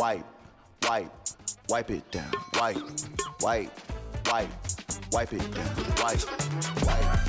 wipe, wipe, wipe it down. Wipe, wipe, wipe, wipe it down. Wipe, wipe.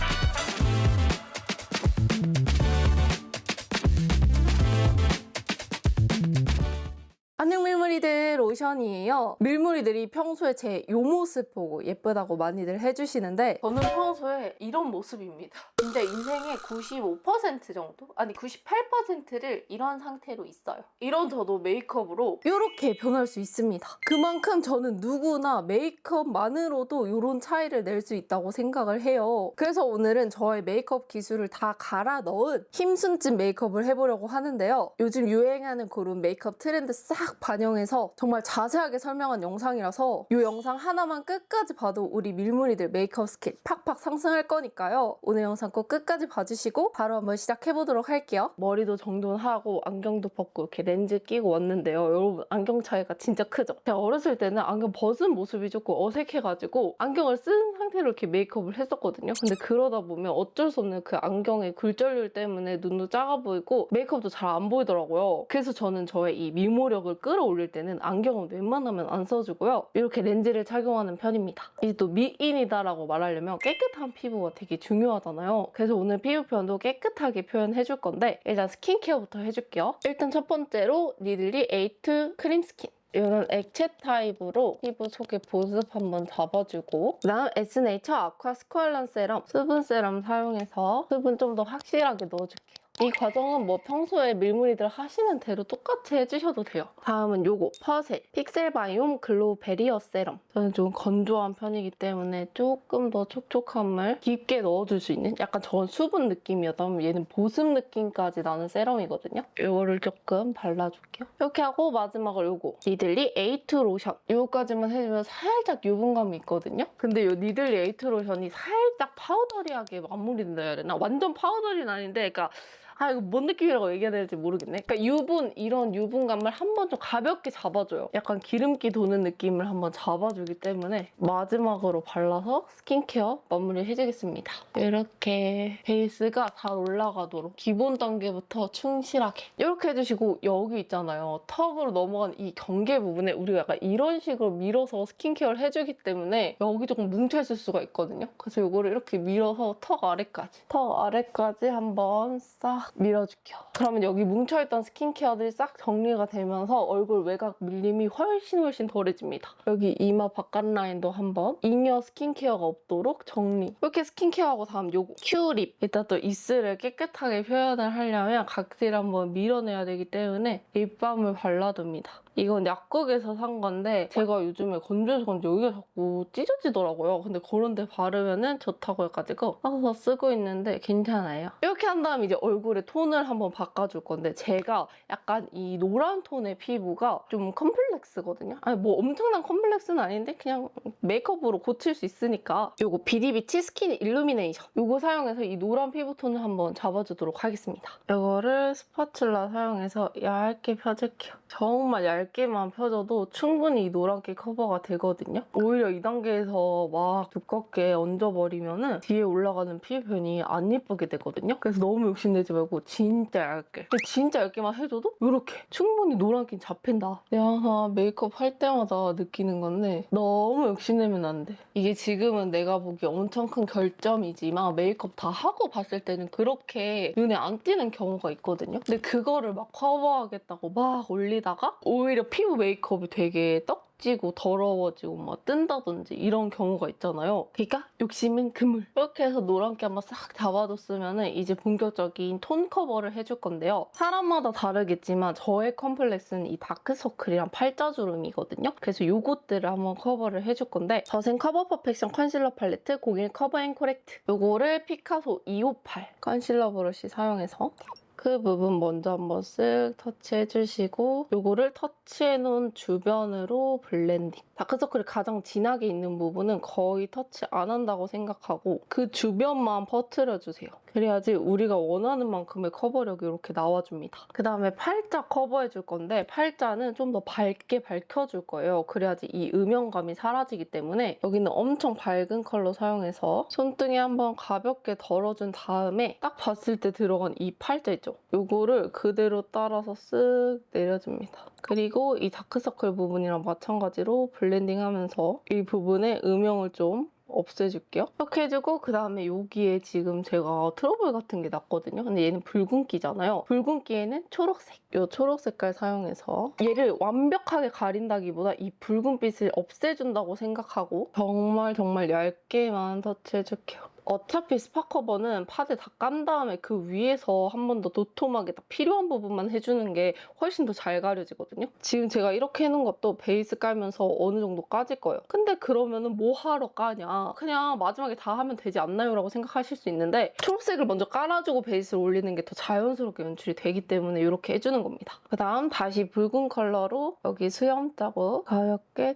안녕 밀물이들, 오션이에요. 밀물이들이 평소에 제 요 모습 보고 예쁘다고 많이들 해주시는데 저는 평소에 이런 모습입니다. 진짜 인생의 95% 정도? 아니 98%를 이런 상태로 있어요. 이런 저도 메이크업으로 이렇게 변할 수 있습니다. 그만큼 저는 누구나 메이크업만으로도 이런 차이를 낼 수 있다고 생각을 해요. 그래서 오늘은 저의 메이크업 기술을 다 갈아 넣은 힘순진 메이크업을 해보려고 하는데요. 요즘 유행하는 그런 메이크업 트렌드 싹 반영해서 정말 자세하게 설명한 영상이라서 이 영상 하나만 끝까지 봐도 우리 밀물이들 메이크업 스킬 팍팍 상승할 거니까요. 오늘 영상 꼭 끝까지 봐주시고 바로 한번 시작해보도록 할게요. 머리도 정돈하고 안경도 벗고 이렇게 렌즈 끼고 왔는데요. 여러분 안경 차이가 진짜 크죠? 제가 어렸을 때는 안경 벗은 모습이 조금 어색해가지고 안경을 쓴 상태로 이렇게 메이크업을 했었거든요. 근데 그러다 보면 어쩔 수 없는 그 안경의 굴절률 때문에 눈도 작아 보이고 메이크업도 잘 안 보이더라고요. 그래서 저는 저의 이 미모력을 끌어올릴 때는 안경은 웬만하면 안 써주고요. 이렇게 렌즈를 착용하는 편입니다. 이제 또 미인이다라고 말하려면 깨끗한 피부가 되게 중요하잖아요. 그래서 오늘 피부 표현도 깨끗하게 표현해줄 건데 일단 스킨케어부터 해줄게요. 일단 첫 번째로 니들리 A2 크림 스킨. 이런 액체 타입으로 피부 속에 보습 한번 잡아주고 그다음 에스네이처 아쿠아 스퀘어런 세럼 수분 세럼 사용해서 수분 좀 더 확실하게 넣어줄게요. 이 과정은 뭐 평소에 밀물이들 하시는 대로 똑같이 해주셔도 돼요. 다음은 요거 퍼셀 픽셀 바이옴 글로우 베리어 세럼. 저는 좀 건조한 편이기 때문에 조금 더 촉촉함을 깊게 넣어줄 수 있는 약간 저건 수분 느낌이었다면 얘는 보습 느낌까지 나는 세럼이거든요. 요거를 조금 발라줄게요. 이렇게 하고 마지막으로 요거 니들리 A2 로션. 요거까지만 해주면 살짝 유분감이 있거든요. 근데 요 니들리 A2 로션이 살짝 파우더리하게 마무리된다 해야 되나? 완전 파우더리는 아닌데 그러니까 이거 뭔 느낌이라고 얘기해야 될지 모르겠네. 그러니까 이런 유분감을 한번 좀 가볍게 잡아줘요. 약간 기름기 도는 느낌을 한번 잡아주기 때문에 마지막으로 발라서 스킨케어 마무리 해주겠습니다. 이렇게 베이스가 잘 올라가도록 기본 단계부터 충실하게 이렇게 해주시고 여기 있잖아요. 턱으로 넘어간 이 경계 부분에 우리가 약간 이런 식으로 밀어서 스킨케어를 해주기 때문에 여기 조금 뭉쳐있을 수가 있거든요. 그래서 이거를 이렇게 밀어서 턱 아래까지 한번 싹 밀어줄게요. 그러면 여기 뭉쳐있던 스킨케어들이 싹 정리가 되면서 얼굴 외곽 밀림이 훨씬 덜해집니다. 여기 이마 바깥 라인도 한번 잉여 스킨케어가 없도록 정리. 이렇게 스킨케어하고 다음 요거 큐립. 일단 또 입술을 깨끗하게 표현을 하려면 각질 한번 밀어내야 되기 때문에 립밤을 발라둡니다. 이건 약국에서 산 건데 제가 요즘에 건조해서 그런지 여기가 자꾸 찢어지더라고요. 근데 그런 데 바르면은 좋다고 해가지고 사서 쓰고 있는데 괜찮아요. 이렇게 한 다음 이제 얼굴에 톤을 한번 바꿔줄 건데 제가 약간 이 노란 톤의 피부가 좀 컴플렉스거든요. 아니 뭐 엄청난 컴플렉스는 아닌데 그냥 메이크업으로 고칠 수 있으니까 요거 비디비치 스킨 일루미네이션 요거 사용해서 이 노란 피부톤을 한번 잡아주도록 하겠습니다. 이거를 스파츌라 사용해서 얇게 펴줄게요. 정말 얇게만 펴줘도 충분히 이 노란기 커버가 되거든요. 오히려 이 단계에서 막 두껍게 얹어버리면은 뒤에 올라가는 피부 표현이 안 예쁘게 되거든요. 그래서 너무 욕심내지 말고 진짜 얇게. 진짜 얇게만 해줘도 이렇게 충분히 노란기 잡힌다. 내가 항상 메이크업 할 때마다 느끼는 건데 너무 욕심내면 안 돼. 이게 지금은 내가 보기에 엄청 큰 결점이지만 메이크업 다 하고 봤을 때는 그렇게 눈에 안 띄는 경우가 있거든요. 근데 그거를 막 커버하겠다고 막 올리다가 오히려 피부 메이크업이 되게 떡지고 더러워지고 막 뜬다든지 이런 경우가 있잖아요. 그러니까 욕심은 그물. 이렇게 해서 노란기 한번 싹 잡아줬으면 이제 본격적인 톤 커버를 해줄 건데요. 사람마다 다르겠지만 저의 컴플렉스는 이 다크서클이랑 팔자주름이거든요. 그래서 요것들을 한번 커버를 해줄 건데 저생 커버 퍼펙션 컨실러 팔레트 01 커버 앤 코렉트 요거를 피카소 258 컨실러 브러쉬 사용해서 그 부분 먼저 한번 쓱 터치해주시고 요거를 터치해놓은 주변으로 블렌딩. 다크서클이 가장 진하게 있는 부분은 거의 터치 안 한다고 생각하고 그 주변만 퍼트려주세요. 그래야지 우리가 원하는 만큼의 커버력이 이렇게 나와줍니다. 그 다음에 팔자 커버해줄 건데 팔자는 좀 더 밝게 밝혀줄 거예요. 그래야지 이 음영감이 사라지기 때문에 여기는 엄청 밝은 컬러 사용해서 손등에 한번 가볍게 덜어준 다음에 딱 봤을 때 들어간 이 팔자 있죠? 보이죠? 요거를 그대로 따라서 쓱 내려줍니다. 그리고 이 다크서클 부분이랑 마찬가지로 블렌딩하면서 이 부분에 음영을 좀 없애줄게요. 이렇게 해주고 그 다음에 여기에 지금 제가 트러블 같은 게 났거든요. 근데 얘는 붉은기잖아요. 붉은기에는 초록색, 이 초록 색깔 사용해서 얘를 완벽하게 가린다기보다 이 붉은빛을 없애준다고 생각하고 정말 얇게만 터치해줄게요. 어차피 스파 커버는 파데 다 깐 다음에 그 위에서 한 번 더 도톰하게 딱 필요한 부분만 해주는 게 훨씬 더 잘 가려지거든요. 지금 제가 이렇게 해놓은 것도 베이스 깔면서 어느 정도 까질 거예요. 근데 그러면은 뭐 하러 까냐? 그냥 마지막에 다 하면 되지 않나요? 라고 생각하실 수 있는데 초록색을 먼저 깔아주고 베이스를 올리는 게 더 자연스럽게 연출이 되기 때문에 이렇게 해주는 겁니다. 그 다음 다시 붉은 컬러로 여기 수염 자국 가볍게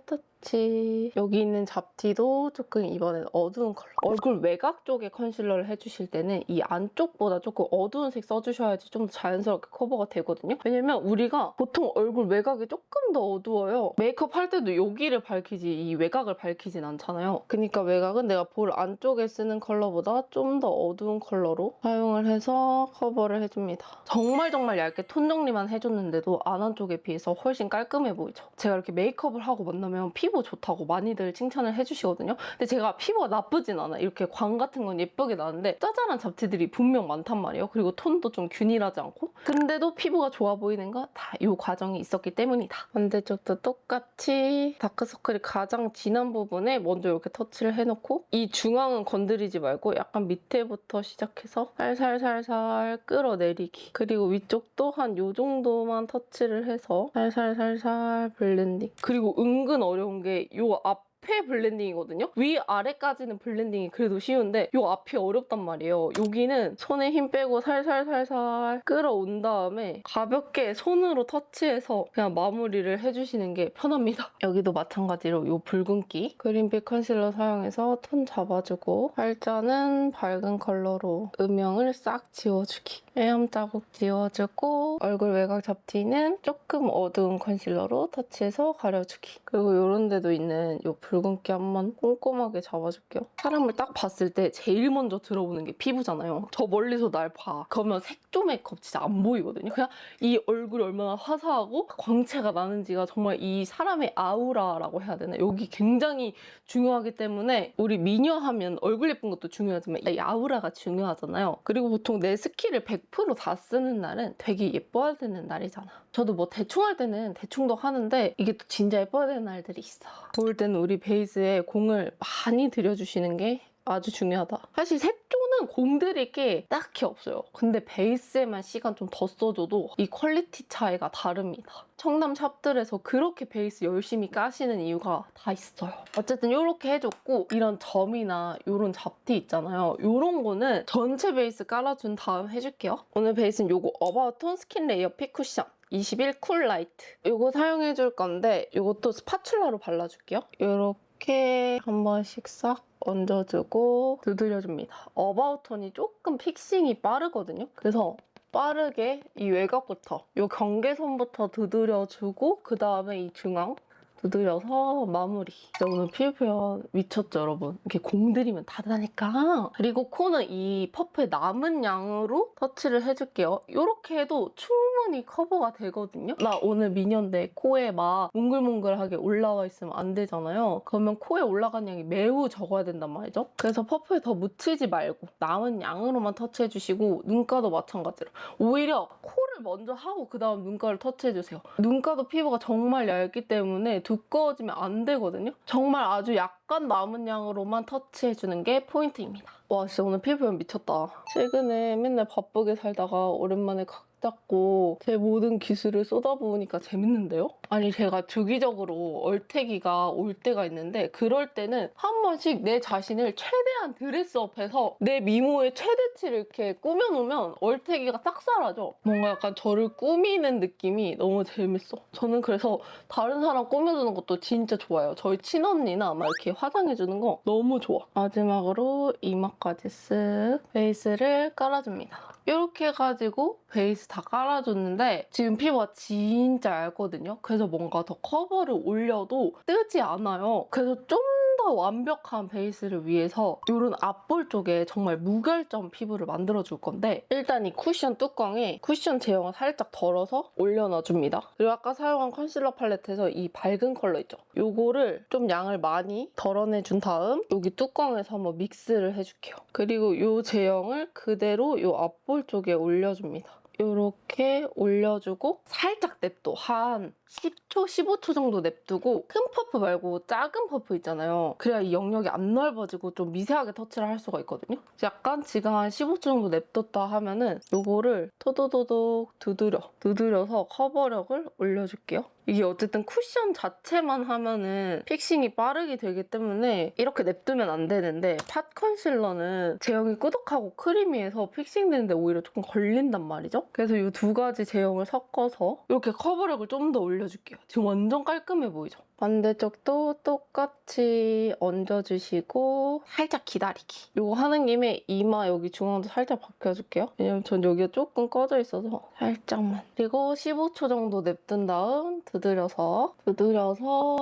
여기 있는 잡티도 조금 이번엔 어두운 컬러. 얼굴 외곽 쪽에 컨실러를 해주실 때는 이 안쪽보다 조금 어두운 색 써주셔야지 좀 더 자연스럽게 커버가 되거든요. 왜냐면 우리가 보통 얼굴 외곽이 조금 더 어두워요. 메이크업 할 때도 여기를 밝히지 이 외곽을 밝히진 않잖아요. 그러니까 외곽은 내가 볼 안쪽에 쓰는 컬러보다 좀 더 어두운 컬러로 사용을 해서 커버를 해줍니다. 정말 얇게 톤 정리만 해줬는데도 안한 쪽에 비해서 훨씬 깔끔해 보이죠. 제가 이렇게 메이크업을 하고 만나면 피부 좋다고 많이들 칭찬을 해주시거든요. 근데 제가 피부가 나쁘진 않아요. 이렇게 광 같은 건 예쁘게 나는데 짜잘한 잡티들이 분명 많단 말이에요. 그리고 톤도 좀 균일하지 않고. 근데도 피부가 좋아 보이는 건 다 이 과정이 있었기 때문이다. 반대쪽도 똑같이 다크서클이 가장 진한 부분에 먼저 이렇게 터치를 해놓고 이 중앙은 건드리지 말고 약간 밑에부터 시작해서 살살 끌어내리기. 그리고 위쪽도 한 요 정도만 터치를 해서 살살 블렌딩. 그리고 은근 어려운 게 요 앞에 블렌딩이거든요. 위아래까지는 블렌딩이 그래도 쉬운데 요 앞이 어렵단 말이에요. 여기는 손에 힘 빼고 살살 끌어온 다음에 가볍게 손으로 터치해서 그냥 마무리를 해주시는 게 편합니다. 여기도 마찬가지로 요 붉은기 그린빛 컨실러 사용해서 톤 잡아주고 팔자는 밝은 컬러로 음영을 싹 지워주기. 헤엄 자국 지워주고 얼굴 외곽 잡티는 조금 어두운 컨실러로 터치해서 가려주기. 그리고 이런 데도 있는 이 붉은기 한번 꼼꼼하게 잡아줄게요. 사람을 딱 봤을 때 제일 먼저 들어보는 게 피부잖아요. 저 멀리서 날 봐. 그러면 색조 메이크업 진짜 안 보이거든요. 그냥 이 얼굴이 얼마나 화사하고 광채가 나는지가 정말 이 사람의 아우라라고 해야 되나? 여기 굉장히 중요하기 때문에 우리 미녀 하면 얼굴 예쁜 것도 중요하지만 이 아우라가 중요하잖아요. 그리고 보통 내 스킬을 100%다 쓰는 날은 되게 예뻐야 되는 날이잖아. 저도 뭐 대충 할 때는 대충도 하는데 이게 또 진짜 예뻐야 되는 날들이 있어. 볼 때는 우리 베이스에 공을 많이 들여주시는 게 아주 중요하다. 사실 색조는 공들일 게 딱히 없어요. 근데 베이스에만 시간 좀 더 써줘도 이 퀄리티 차이가 다릅니다. 청담 샵들에서 그렇게 베이스 열심히 까시는 이유가 다 있어요. 어쨌든 이렇게 해줬고 이런 점이나 이런 잡티 있잖아요. 이런 거는 전체 베이스 깔아준 다음 해줄게요. 오늘 베이스는 이거 어바웃 톤 스킨 레이어 픽 쿠션 21 쿨 라이트. 이거 사용해줄 건데 이것도 스파츌라로 발라줄게요. 이렇게 한 번씩 싹 얹어주고 두드려줍니다. 어바웃 톤이 조금 픽싱이 빠르거든요. 그래서 빠르게 이 외곽부터 이 경계선부터 두드려주고 그 다음에 이 중앙 두드려서 마무리. 진짜 오늘 피부 표현 미쳤죠, 여러분? 이렇게 공들이면 다 되니까. 그리고 코는 이 퍼프의 남은 양으로 터치를 해줄게요. 이렇게 해도 충분히 커버가 되거든요. 나 오늘 미녀인데 코에 막 몽글몽글하게 올라와 있으면 안 되잖아요. 그러면 코에 올라간 양이 매우 적어야 된단 말이죠. 그래서 퍼프에 더 묻히지 말고 남은 양으로만 터치해주시고 눈가도 마찬가지로. 오히려 코를 먼저 하고 그 다음 눈가를 터치해주세요. 눈가도 피부가 정말 얇기 때문에 두꺼워지면 안 되거든요. 정말 아주 약간 남은 양으로만 터치해주는 게 포인트입니다. 와, 진짜 오늘 피부 표현 미쳤다. 최근에 맨날 바쁘게 살다가 오랜만에 각 잡고 제 모든 기술을 쏟아부으니까 재밌는데요? 아니, 제가 주기적으로 얼태기가 올 때가 있는데 그럴 때는 한 번씩 내 자신을 최대한 드레스업해서 내 미모의 최대치를 이렇게 꾸며놓으면 얼태기가 싹 사라져. 뭔가 약간 저를 꾸미는 느낌이 너무 재밌어. 저는 그래서 다른 사람 꾸며주는 것도 진짜 좋아요. 저희 친언니나 막 이렇게 화장해주는 거 너무 좋아. 마지막으로 이마까지 쓱 베이스를 깔아줍니다. 이렇게 해가지고 베이스 다 깔아줬는데 지금 피부가 진짜 얇거든요. 그래서 뭔가 더 커버를 올려도 뜨지 않아요. 그래서 좀 더 더 완벽한 베이스를 위해서 이런 앞볼 쪽에 정말 무결점 피부를 만들어줄 건데 일단 이 쿠션 뚜껑에 쿠션 제형을 살짝 덜어서 올려놔줍니다. 그리고 아까 사용한 컨실러 팔레트에서 이 밝은 컬러 있죠? 요거를 좀 양을 많이 덜어내준 다음 여기 뚜껑에서 한번 믹스를 해줄게요. 그리고 이 제형을 그대로 이 앞볼 쪽에 올려줍니다. 이렇게 올려주고 살짝 냅둬. 한 10초, 15초 정도 냅두고 큰 퍼프 말고 작은 퍼프 있잖아요. 그래야 이 영역이 안 넓어지고 좀 미세하게 터치를 할 수가 있거든요. 약간 지금 한 15초 정도 냅뒀다 하면은 이거를 토도도독 두드려서 커버력을 올려줄게요. 이게 어쨌든 쿠션 자체만 하면은 픽싱이 빠르게 되기 때문에 이렇게 냅두면 안 되는데 팟 컨실러는 제형이 꾸덕하고 크리미해서 픽싱되는데 오히려 조금 걸린단 말이죠. 그래서 이 두 가지 제형을 섞어서 이렇게 커버력을 좀 더 올려줄게요. 지금 완전 깔끔해 보이죠? 반대쪽도 똑같이 얹어주시고 살짝 기다리기. 이거 하는 김에 이마 여기 중앙도 살짝 벗겨줄게요. 왜냐면 전 여기가 조금 꺼져 있어서 살짝만. 그리고 15초 정도 냅둔 다음 두드려서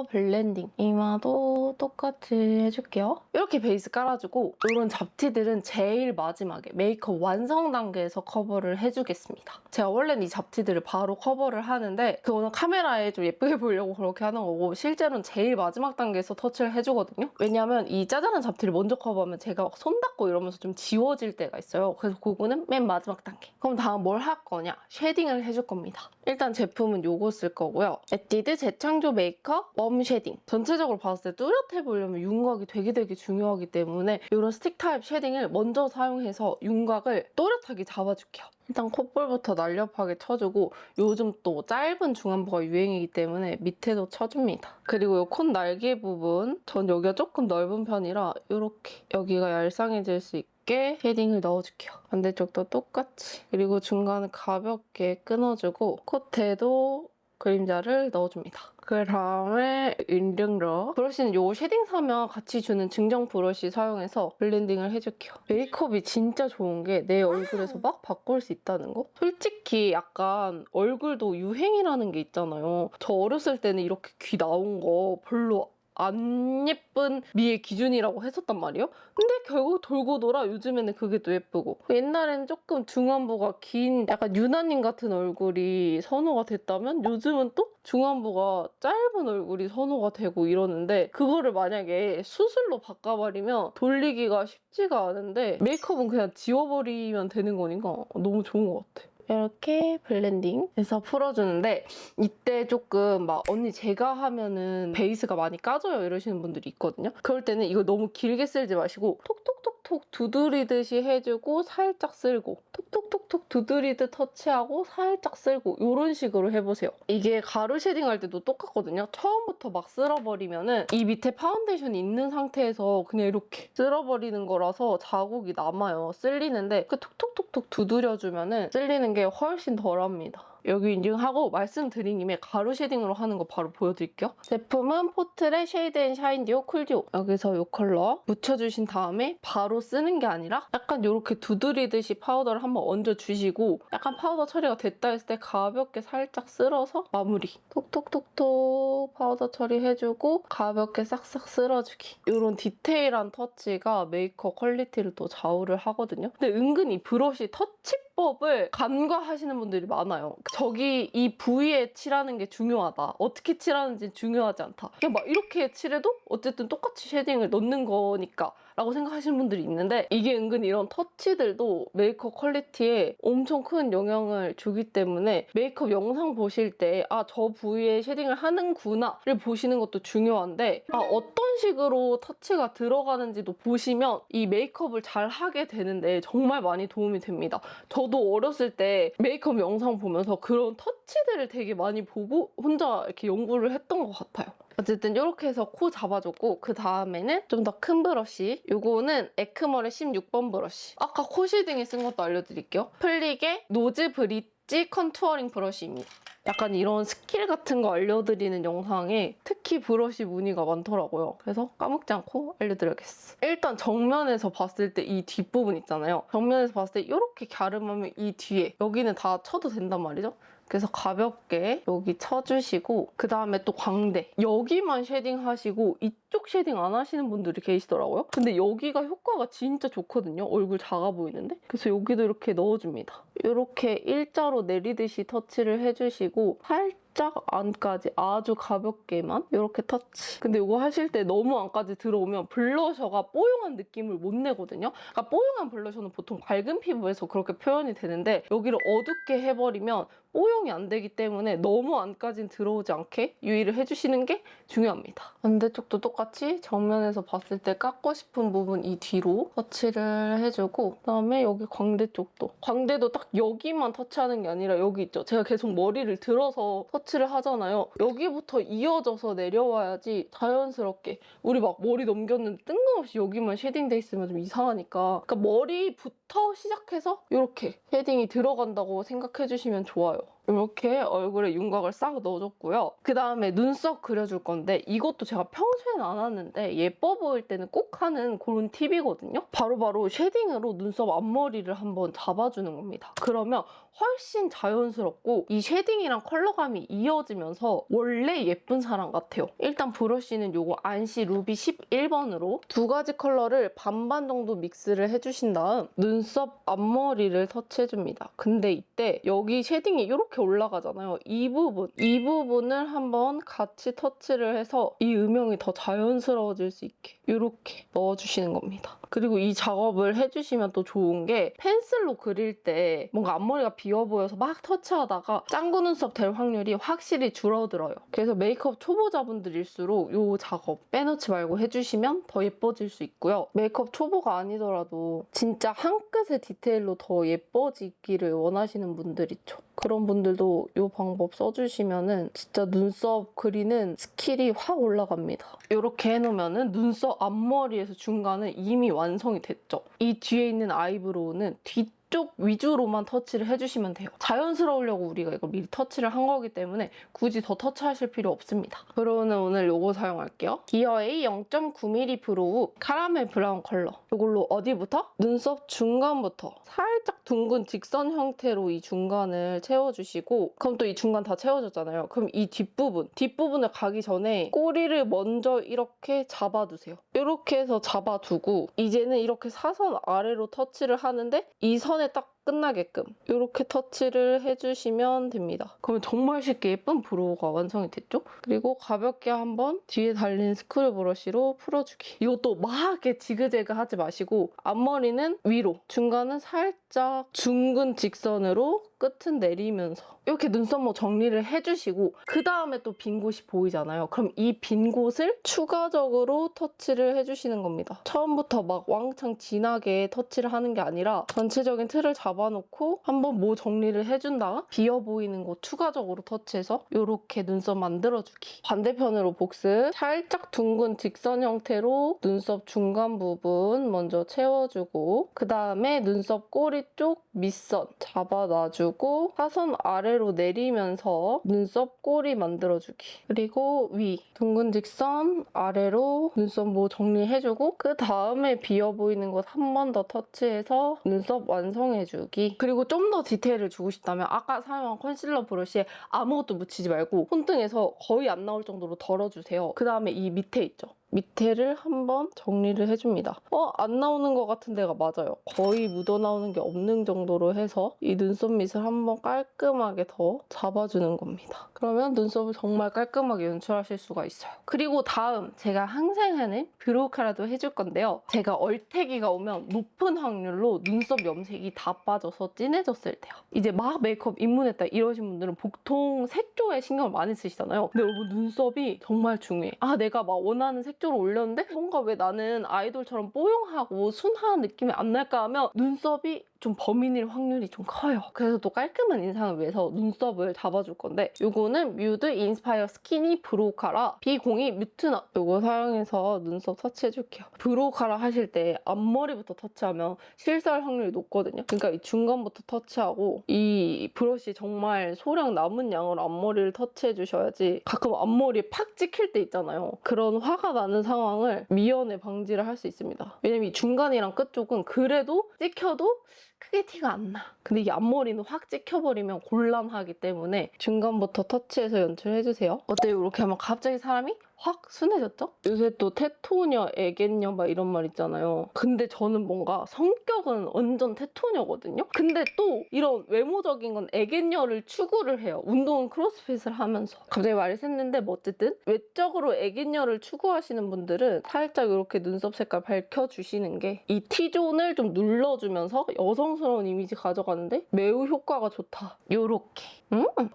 블렌딩. 이마도 똑같이 해줄게요. 이렇게 베이스 깔아주고 이런 잡티들은 제일 마지막에 메이크업 완성 단계에서 커버를 해주겠습니다. 제가 원래는 이 잡티들을 바로 커버를 하는데 그거는 카메라에 좀 예쁘게 보이려고 그렇게 하는 거고 실제로는 제일 마지막 단계에서 터치를 해주거든요. 왜냐면 이 짜잘한 잡티를 먼저 커버하면 제가 막 손 닦고 이러면서 좀 지워질 때가 있어요. 그래서 그거는 맨 마지막 단계. 그럼 다음 뭘 할 거냐? 쉐딩을 해줄 겁니다. 일단 제품은 요거 쓸 거고요. 에뛰드 재창조 메이크업 웜 쉐딩. 전체적으로 봤을 때 뚜렷해 보이려면 윤곽이 되게 중요하기 때문에 이런 스틱 타입 쉐딩을 먼저 사용해서 윤곽을 또렷하게 잡아줄게요. 일단 콧볼부터 날렵하게 쳐주고 요즘 또 짧은 중안부가 유행이기 때문에 밑에도 쳐줍니다. 그리고 이 콧 날개 부분 전 여기가 조금 넓은 편이라 이렇게 여기가 얄쌍해질 수 있게 쉐딩을 넣어줄게요. 반대쪽도 똑같이. 그리고 중간에 가볍게 끊어주고 콧에도 그림자를 넣어줍니다. 그 다음에 인등러 브러쉬는 요 쉐딩 사면 같이 주는 증정 브러쉬 사용해서 블렌딩을 해줄게요. 메이크업이 진짜 좋은 게 내 얼굴에서 막 바꿀 수 있다는 거? 솔직히 약간 얼굴도 유행이라는 게 있잖아요. 저 어렸을 때는 이렇게 귀 나온 거 별로 안 예쁜 미의 기준이라고 했었단 말이에요. 근데 결국 돌고 돌아 요즘에는 그게 또 예쁘고 옛날에는 조금 중안부가 긴 약간 유나님 같은 얼굴이 선호가 됐다면 요즘은 또 중안부가 짧은 얼굴이 선호가 되고 이러는데 그거를 만약에 수술로 바꿔버리면 돌리기가 쉽지가 않은데 메이크업은 그냥 지워버리면 되는 거니까 너무 좋은 것 같아. 이렇게 블렌딩해서 풀어주는데 이때 조금 막 언니 제가 하면은 베이스가 많이 까져요 이러시는 분들이 있거든요. 그럴 때는 이거 너무 길게 쓸지 마시고 톡톡톡톡 두드리듯이 해주고 살짝 쓸고 톡톡톡톡 두드리듯 터치하고 살짝 쓸고 이런 식으로 해보세요. 이게 가루 쉐딩 할 때도 똑같거든요. 처음부터 막 쓸어버리면은 이 밑에 파운데이션이 있는 상태에서 그냥 이렇게 쓸어버리는 거라서 자국이 남아요. 쓸리는데 그 톡톡톡톡 두드려주면은 쓸리는 게 훨씬 덜합니다. 여기 인증하고 말씀드린 김에 가루 쉐딩으로 하는 거 바로 보여드릴게요. 제품은 포트레 쉐이드 앤 샤인 듀오 쿨 듀오. 여기서 이 컬러 묻혀주신 다음에 바로 쓰는 게 아니라 약간 이렇게 두드리듯이 파우더를 한번 얹어주시고 약간 파우더 처리가 됐다 했을 때 가볍게 살짝 쓸어서 마무리. 톡톡톡톡 파우더 처리해주고 가볍게 싹싹 쓸어주기. 이런 디테일한 터치가 메이크업 퀄리티를 또 좌우를 하거든요. 근데 은근히 브러쉬 터치법을 간과하시는 분들이 많아요. 저기 이 부위에 칠하는 게 중요하다. 어떻게 칠하는지 중요하지 않다. 그냥 막 이렇게 칠해도 어쨌든 똑같이 쉐딩을 넣는 거니까 라고 생각하시는 분들이 있는데 이게 은근 이런 터치들도 메이크업 퀄리티에 엄청 큰 영향을 주기 때문에 메이크업 영상 보실 때 아, 저 부위에 쉐딩을 하는구나 를 보시는 것도 중요한데 아, 어떤 식으로 터치가 들어가는지도 보시면 이 메이크업을 잘 하게 되는데 정말 많이 도움이 됩니다. 저도 어렸을 때 메이크업 영상 보면서 그런 터치들을 되게 많이 보고 혼자 이렇게 연구를 했던 것 같아요. 어쨌든 이렇게 해서 코 잡아줬고 그 다음에는 좀 더 큰 브러쉬. 요거는 에크멀의 16번 브러쉬. 아까 코 쉐딩에 쓴 것도 알려드릴게요. 플릭의 노즈 브릿지 컨투어링 브러쉬입니다. 약간 이런 스킬 같은 거 알려드리는 영상에 특히 브러쉬 문의가 많더라고요. 그래서 까먹지 않고 알려드려야겠어. 일단 정면에서 봤을 때 이 뒷부분 있잖아요. 정면에서 봤을 때 이렇게 갸름하면 이 뒤에 여기는 다 쳐도 된단 말이죠. 그래서 가볍게 여기 쳐주시고 그 다음에 또 광대 여기만 쉐딩 하시고 이쪽 쉐딩 안 하시는 분들이 계시더라고요. 근데 여기가 효과가 진짜 좋거든요. 얼굴 작아 보이는데? 그래서 여기도 이렇게 넣어줍니다. 이렇게 일자로 내리듯이 터치를 해주시고 살짝 안까지 아주 가볍게만 이렇게 터치. 근데 이거 하실 때 너무 안까지 들어오면 블러셔가 뽀용한 느낌을 못 내거든요. 그러니까 뽀용한 블러셔는 보통 밝은 피부에서 그렇게 표현이 되는데 여기를 어둡게 해버리면 뽀용이 안 되기 때문에 너무 안까지는 들어오지 않게 유의를 해주시는 게 중요합니다. 반대쪽도 똑같이 정면에서 봤을 때 깎고 싶은 부분 이 뒤로 터치를 해주고 그다음에 여기 광대 쪽도 광대도 딱 여기만 터치하는 게 아니라 여기 있죠. 제가 계속 머리를 들어서 터치를 하잖아요. 여기부터 이어져서 내려와야지 자연스럽게 우리 막 머리 넘겼는데 뜬금없이 여기만 쉐딩돼 있으면 좀 이상하니까 그러니까 머리부터 시작해서 이렇게 쉐딩이 들어간다고 생각해 주시면 좋아요. 이렇게 얼굴에 윤곽을 싹 넣어줬고요. 그 다음에 눈썹 그려줄 건데 이것도 제가 평소에는 안 하는데 예뻐 보일 때는 꼭 하는 그런 팁이거든요. 바로바로 쉐딩으로 눈썹 앞머리를 한번 잡아주는 겁니다. 그러면 훨씬 자연스럽고 이 쉐딩이랑 컬러감이 이어지면서 원래 예쁜 사람 같아요. 일단 브러쉬는 요거 안시 루비 11번으로 두 가지 컬러를 반반 정도 믹스를 해주신 다음 눈썹 앞머리를 터치해줍니다. 근데 이때 여기 쉐딩이 이렇게 올라가잖아요. 이 부분을 한번 같이 터치를 해서 이 음영이 더 자연스러워질 수 있게 이렇게 넣어주시는 겁니다. 그리고 이 작업을 해주시면 또 좋은 게 펜슬로 그릴 때 뭔가 앞머리가 비어 보여서 막 터치하다가 짱구 눈썹 될 확률이 확실히 줄어들어요. 그래서 메이크업 초보자분들일수록 이 작업 빼놓지 말고 해주시면 더 예뻐질 수 있고요. 메이크업 초보가 아니더라도 진짜 한 끗의 디테일로 더 예뻐지기를 원하시는 분들 있죠. 그런 분들도 이 방법 써주시면은 진짜 눈썹 그리는 스킬이 확 올라갑니다. 이렇게 해놓으면은 눈썹 앞머리에서 중간은 이미 완성이 됐죠. 이 뒤에 있는 아이브로우는 뒤쪽 위주로만 터치를 해주시면 돼요. 자연스러우려고 우리가 이걸 미리 터치를 한 거기 때문에 굳이 더 터치하실 필요 없습니다. 브로우는 오늘 이거 사용할게요. 디어에이 0.9mm 브로우 카라멜 브라운 컬러. 이걸로 어디부터? 눈썹 중간부터 살짝 둥근 직선 형태로 이 중간을 채워주시고 그럼 또 이 중간 다 채워졌잖아요. 그럼 이 뒷부분을 가기 전에 꼬리를 먼저 이렇게 잡아두세요. 이렇게 해서 잡아두고 이제는 이렇게 사선 아래로 터치를 하는데 이 선에 딱 끝나게끔 이렇게 터치를 해주시면 됩니다. 그러면 정말 쉽게 예쁜 브로우가 완성이 됐죠? 그리고 가볍게 한번 뒤에 달린 스크류 브러쉬로 풀어주기. 이것도 막 이렇게 지그재그 하지 마시고 앞머리는 위로, 중간은 살짝 중근 직선으로 끝은 내리면서 이렇게 눈썹모 정리를 해주시고 그 다음에 또 빈 곳이 보이잖아요. 그럼 이 빈 곳을 추가적으로 터치를 해주시는 겁니다. 처음부터 막 왕창 진하게 터치를 하는 게 아니라 전체적인 틀을 잡아놓고 한번 모 정리를 해준 다음 비어 보이는 곳 추가적으로 터치해서 이렇게 눈썹 만들어주기. 반대편으로 복습 살짝 둥근 직선 형태로 눈썹 중간 부분 먼저 채워주고 그 다음에 눈썹 꼬리 쪽 밑선 잡아놔주고 사선 아래로 내리면서 눈썹 꼬리 만들어주기. 그리고 위 둥근 직선 아래로 눈썹 모 정리해주고 그 다음에 비어 보이는 곳 한 번 더 터치해서 눈썹 완성해주기. 그리고 좀 더 디테일을 주고 싶다면 아까 사용한 컨실러 브러쉬에 아무것도 묻히지 말고 손등에서 거의 안 나올 정도로 덜어주세요. 그 다음에 이 밑에 있죠. 밑에를 한번 정리를 해줍니다. 안 나오는 것 같은 데가 맞아요. 거의 묻어나오는 게 없는 정도로 해서 이 눈썹 밑을 한번 깔끔하게 더 잡아주는 겁니다. 그러면 눈썹을 정말 깔끔하게 연출하실 수가 있어요. 그리고 다음 제가 항상 하는 브로우 카라도 해줄 건데요. 제가 얼태기가 오면 높은 확률로 눈썹 염색이 다 빠져서 진해졌을 때요. 이제 막 메이크업 입문했다 이러신 분들은 보통 색조에 신경을 많이 쓰시잖아요. 근데 여러분 눈썹이 정말 중요해. 내가 막 원하는 색조를 올렸는데 뭔가 왜 나는 아이돌처럼 뽀용하고 순한 느낌이 안 날까 하면 눈썹이 좀 범인일 확률이 좀 커요. 그래서 또 깔끔한 인상을 위해서 눈썹을 잡아줄 건데 이거는 뮤드 인스파이어 스키니 브로우 카라 B02 뮤트넛 이거 사용해서 눈썹 터치해줄게요. 브로우 카라 하실 때 앞머리부터 터치하면 실수할 확률이 높거든요. 그러니까 이 중간부터 터치하고 이 브러쉬 정말 소량 남은 양으로 앞머리를 터치해주셔야지 가끔 앞머리에 팍 찍힐 때 있잖아요. 그런 화가 나는 상황을 미연에 방지를 할 수 있습니다. 왜냐면 이 중간이랑 끝 쪽은 그래도 찍혀도 크게 티가 안 나. 근데 이 앞머리는 확 찍혀버리면 곤란하기 때문에 중간부터 터치해서 연출해주세요. 어때요? 이렇게 하면 갑자기 사람이 확 순해졌죠? 요새 또 테토녀, 애견녀 막 이런 말 있잖아요. 근데 저는 뭔가 성격은 완전 테토녀거든요? 근데 또 이런 외모적인 건 애견녀를 추구를 해요. 운동은 크로스핏을 하면서. 갑자기 말이 샜는데 뭐 어쨌든 외적으로 애견녀를 추구하시는 분들은 살짝 이렇게 눈썹 색깔 밝혀주시는 게 이 T존을 좀 눌러주면서 여성스러운 이미지 가져가는데 매우 효과가 좋다. 요렇게.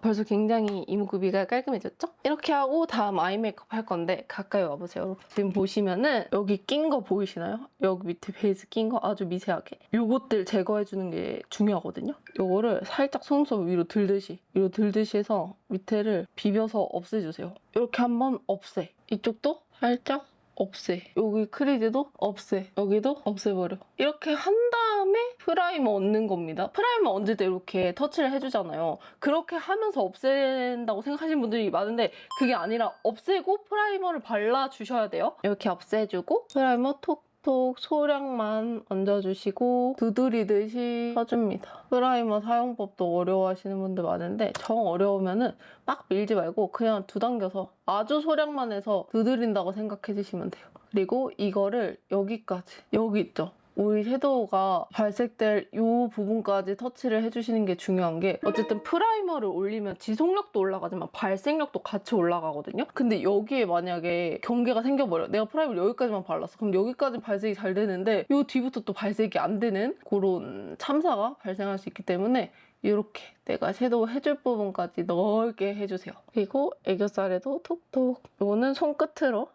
벌써 굉장히 이목구비가 깔끔해졌죠? 이렇게 하고 다음 아이 메이크업 할 건데 가까이 와보세요. 지금 보시면은 여기 낀 거 보이시나요? 여기 밑에 베이스 낀 거 아주 미세하게. 요것들 제거해주는 게 중요하거든요. 요거를 살짝 속눈썹 위로 들듯이 해서 밑에를 비벼서 없애주세요. 이렇게 한번 없애. 이쪽도 살짝 없애. 여기 크리즈도 없애. 여기도 없애버려. 이렇게 한 다음에 프라이머 얹는 겁니다. 프라이머 얹을 때 이렇게 터치를 해주잖아요. 그렇게 하면서 없앤다고 생각하시는 분들이 많은데 그게 아니라 없애고 프라이머를 발라주셔야 돼요. 이렇게 없애주고 프라이머 톡톡 소량만 얹어주시고 두드리듯이 쳐줍니다. 프라이머 사용법도 어려워하시는 분들 많은데 정 어려우면은 막 밀지 말고 그냥 두당겨서 아주 소량만 해서 두드린다고 생각해 주시면 돼요. 그리고 이거를 여기까지, 여기 있죠? 우리 섀도우가 발색될 이 부분까지 터치를 해주시는 게 중요한 게 어쨌든 프라이머를 올리면 지속력도 올라가지만 발색력도 같이 올라가거든요. 근데 여기에 만약에 경계가 생겨버려. 내가 프라이머를 여기까지만 발랐어. 그럼 여기까지 발색이 잘 되는데 이 뒤부터 또 발색이 안 되는 그런 참사가 발생할 수 있기 때문에 이렇게 내가 섀도우 해줄 부분까지 넓게 해주세요. 그리고 애교살에도 톡톡. 이거는 손끝으로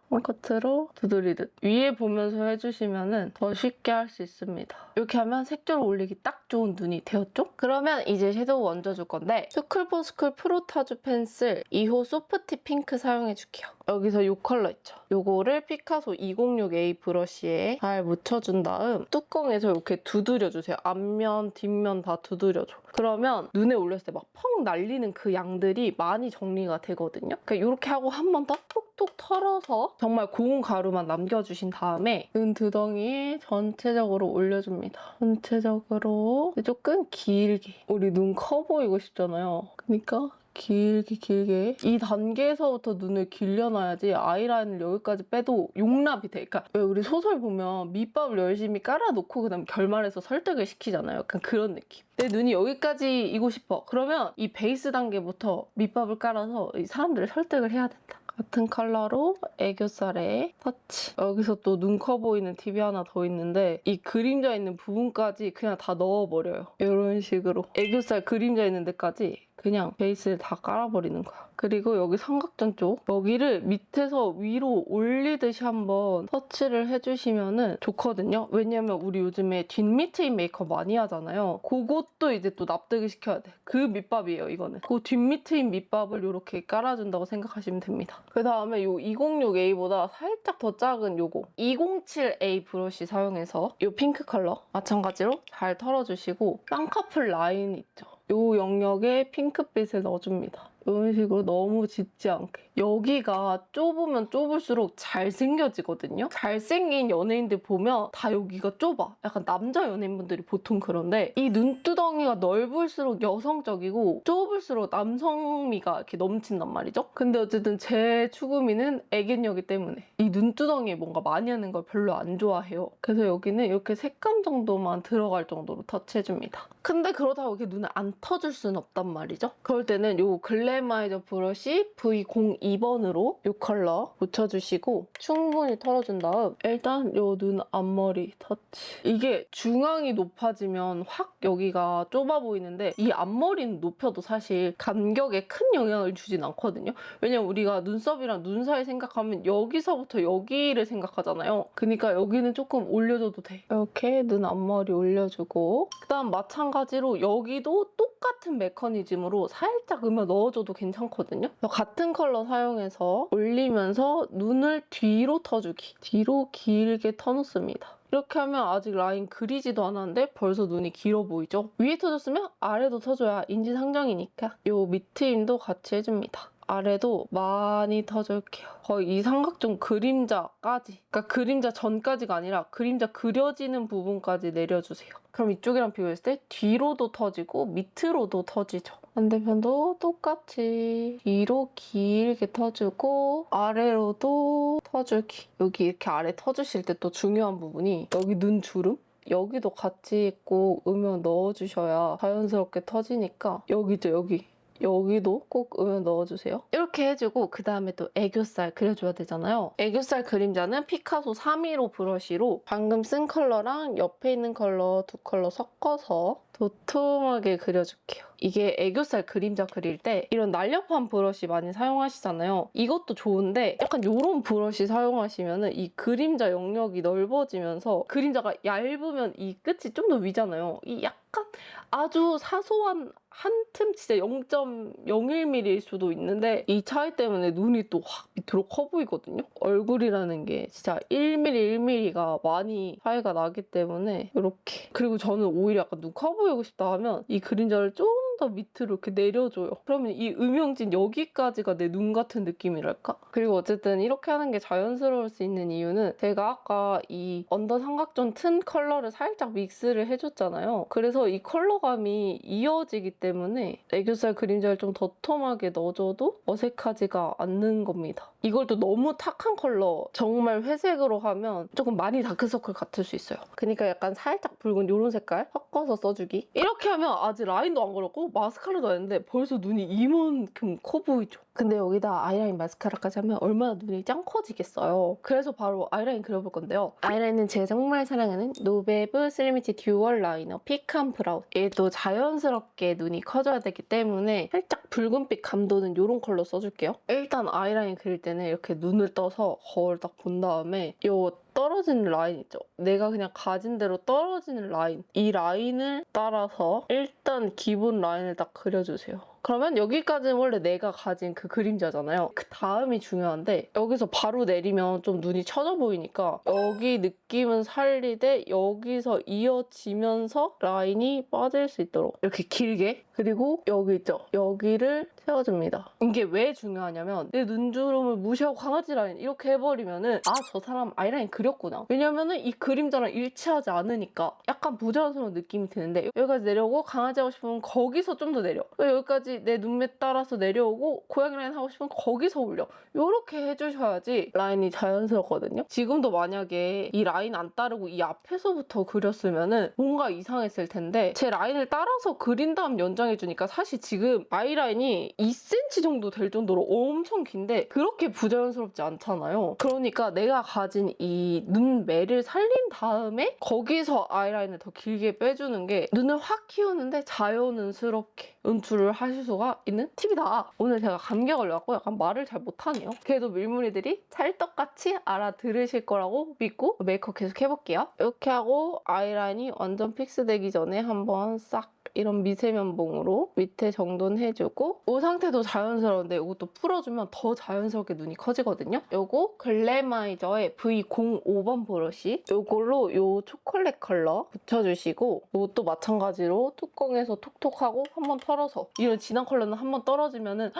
두드리듯 위에 보면서 해주시면 더 쉽게 할 수 있습니다. 이렇게 하면 색조를 올리기 딱 좋은 눈이 되었죠? 그러면 이제 섀도우 얹어줄 건데 스쿨포스쿨 프로타주 펜슬 2호 소프티 핑크 사용해줄게요. 여기서 이 컬러 있죠? 요거를 피카소 206A 브러쉬에 잘 묻혀준 다음 뚜껑에서 이렇게 두드려주세요. 앞면, 뒷면 다 두드려줘. 그러면 눈에 올렸을 때 막 펑 날리는 그 양들이 많이 정리가 되거든요. 그러니까 이렇게 하고 한 번 더 톡톡 털어서 정말 고운 가루만 남겨주신 다음에 눈 두덩이에 전체적으로 올려줍니다. 전체적으로 조금 길게. 우리 눈 커 보이고 싶잖아요. 그러니까 길게 이 단계에서부터 눈을 길려놔야지 아이라인을 여기까지 빼도 용납이 돼. 그러니까 왜 우리 소설 보면 밑밥을 열심히 깔아놓고 그다음 결말에서 설득을 시키잖아요. 약간 그런 느낌. 내 눈이 여기까지이고 싶어. 그러면 이 베이스 단계부터 밑밥을 깔아서 이 사람들을 설득을 해야 된다. 같은 컬러로 애교살에 터치. 여기서 또 눈 커 보이는 팁이 하나 더 있는데 이 그림자 있는 부분까지 그냥 다 넣어버려요. 이런 식으로 애교살 그림자 있는 데까지 그냥 베이스를 다 깔아버리는 거야. 그리고 여기 삼각존 쪽 여기를 밑에서 위로 올리듯이 한번 터치를 해주시면 좋거든요. 왜냐면 우리 요즘에 뒷밑트임 메이크업 많이 하잖아요. 그것도 이제 또 납득을 시켜야 돼. 그 밑밥이에요, 이거는. 그 뒷밑트임 밑밥을 이렇게 깔아준다고 생각하시면 됩니다. 그 다음에 이 206A보다 살짝 더 작은 요거 207A 브러쉬 사용해서 이 핑크 컬러 마찬가지로 잘 털어주시고 쌍꺼풀 라인 있죠? 이 영역에 핑크빛을 넣어줍니다. 이런 식으로 너무 짙지 않게. 여기가 좁으면 좁을수록 잘생겨지거든요. 잘생긴 연예인들 보면 다 여기가 좁아. 약간 남자 연예인분들이 보통 그런데 이 눈두덩이가 넓을수록 여성적이고 좁을수록 남성미가 이렇게 넘친단 말이죠. 근데 어쨌든 제 추구미는 애견녀기 때문에 이 눈두덩이에 뭔가 많이 하는 걸 별로 안 좋아해요. 그래서 여기는 이렇게 색감 정도만 들어갈 정도로 터치해줍니다. 근데 그러다가 이렇게 눈을 안 터줄 수는 없단 말이죠. 그럴 때는 이 글래마이저 브러쉬 V02번으로 이 컬러 묻혀주시고 충분히 털어준 다음 일단 이 눈 앞머리 터치. 이게 중앙이 높아지면 확 여기가 좁아 보이는데 이 앞머리는 높여도 사실 간격에 큰 영향을 주진 않거든요. 왜냐면 우리가 눈썹이랑 눈 사이 생각하면 여기서부터 여기를 생각하잖아요. 그러니까 여기는 조금 올려줘도 돼. 이렇게 눈 앞머리 올려주고 그다음 마찬가지로 여기도 똑같은 메커니즘으로 살짝 음영 넣어줘도 괜찮거든요. 같은 컬러 사용해서 올리면서 눈을 뒤로 터주기. 뒤로 길게 터놓습니다. 이렇게 하면 아직 라인 그리지도 않았는데 벌써 눈이 길어 보이죠? 위에 터줬으면 아래도 터줘야 인지상정이니까 이 밑트임도 같이 해줍니다. 아래도 많이 터줄게요. 거의 이 삼각존 그림자까지. 그러니까 그림자 전까지가 아니라 그림자 그려지는 부분까지 내려주세요. 그럼 이쪽이랑 비교했을 때 뒤로도 터지고 밑으로도 터지죠. 반대편도 똑같이 뒤로 길게 터주고 아래로도 터줄게. 여기 이렇게 아래 터주실 때 또 중요한 부분이 여기 눈 주름? 여기도 같이 꼭 음영 넣어주셔야 자연스럽게 터지니까 여기죠, 여기. 여기도 꼭 음영 넣어주세요. 이렇게 해주고 그 다음에 또 애교살 그려줘야 되잖아요. 애교살 그림자는 피카소 315 브러쉬로 방금 쓴 컬러랑 옆에 있는 컬러 두 컬러 섞어서 도톰하게 그려줄게요. 이게 애교살 그림자 그릴 때 이런 날렵한 브러쉬 많이 사용하시잖아요. 이것도 좋은데 약간 이런 브러쉬 사용하시면 이 그림자 영역이 넓어지면서 그림자가 얇으면 이 끝이 좀 더 위잖아요. 이 약간 아주 사소한 한 틈 진짜 0.01mm일 수도 있는데 이 차이 때문에 눈이 또 확 밑으로 커 보이거든요. 얼굴이라는 게 진짜 1mm, 1mm가 많이 차이가 나기 때문에 이렇게. 그리고 저는 오히려 약간 눈 커 보이고 싶다 하면 이 그림자를 좀 더 밑으로 이렇게 내려줘요. 그러면 이 음영진 여기까지가 내 눈 같은 느낌이랄까? 그리고 어쨌든 이렇게 하는 게 자연스러울 수 있는 이유는 제가 아까 이 언더 삼각존 튼 컬러를 살짝 믹스를 해줬잖아요. 그래서 이 컬러감이 이어지기 때문에 애교살 그림자를 좀 도톰하게 넣어줘도 어색하지가 않는 겁니다. 이걸 또 너무 탁한 컬러 정말 회색으로 하면 조금 많이 다크서클 같을 수 있어요. 그러니까 약간 살짝 붉은 이런 색깔 섞어서 써주기. 이렇게 하면 아직 라인도 안 걸었고 마스카라도 안 했는데 벌써 눈이 이만큼 커 보이죠? 근데 여기다 아이라인 마스카라까지 하면 얼마나 눈이 짱 커지겠어요. 그래서 바로 아이라인 그려볼 건데요. 아이라인은 제가 정말 사랑하는 노베브 슬리미티 듀얼 라이너 피칸 브라운. 얘도 자연스럽게 눈이 커져야 되기 때문에 살짝 붉은빛 감도는 이런 컬러 써줄게요. 일단 아이라인 그릴 때는 이렇게 눈을 떠서 거울 딱 본 다음에 이 떨어지는 라인 있죠? 내가 그냥 가진 대로 떨어지는 라인. 이 라인을 따라서 일단 기본 라인을 딱 그려주세요. 그러면 여기까지는 원래 내가 가진 그 그림자잖아요. 그 다음이 중요한데 여기서 바로 내리면 좀 눈이 처져 보이니까 여기 느낌은 살리되 여기서 이어지면서 라인이 빠질 수 있도록 이렇게 길게. 그리고 여기 있죠? 여기를 채워줍니다. 이게 왜 중요하냐면 내 눈주름을 무시하고 강아지 라인 이렇게 해버리면은 아, 저 사람 아이라인 그렸구나. 왜냐면은 이 그림자랑 일치하지 않으니까 약간 부자연스러운 느낌이 드는데 여기까지 내려오고 강아지 하고 싶으면 거기서 좀 더 내려. 여기까지 내 눈밑 따라서 내려오고 고양이 라인 하고 싶으면 거기서 올려. 이렇게 해주셔야지 라인이 자연스럽거든요. 지금도 만약에 이 라인 안 따르고 이 앞에서부터 그렸으면은 뭔가 이상했을 텐데 제 라인을 따라서 그린 다음 연장해주니까 사실 지금 아이라인이 2cm 정도 될 정도로 엄청 긴데 그렇게 부자연스럽지 않잖아요. 그러니까 내가 가진 이 눈매를 살린 다음에 거기서 아이라인을 더 길게 빼주는 게 눈을 확 키우는데 자연스럽게 연출을 하실 수가 있는 팁이다. 오늘 제가 감기에 걸려갖고 약간 말을 잘 못하네요. 그래도 밀무리들이 찰떡같이 알아들으실 거라고 믿고 메이크업 계속 해볼게요. 이렇게 하고 아이라인이 완전 픽스되기 전에 한번 싹 이런 미세면봉으로 밑에 정돈해주고 이 상태도 자연스러운데 이것도 풀어주면 더 자연스럽게 눈이 커지거든요. 요거 글래마이저의 V05번 브러쉬 요걸로 요 초콜릿 컬러 붙여주시고 이것도 마찬가지로 뚜껑에서 톡톡하고 한번 털어서 이런 진한 컬러는 한번 떨어지면은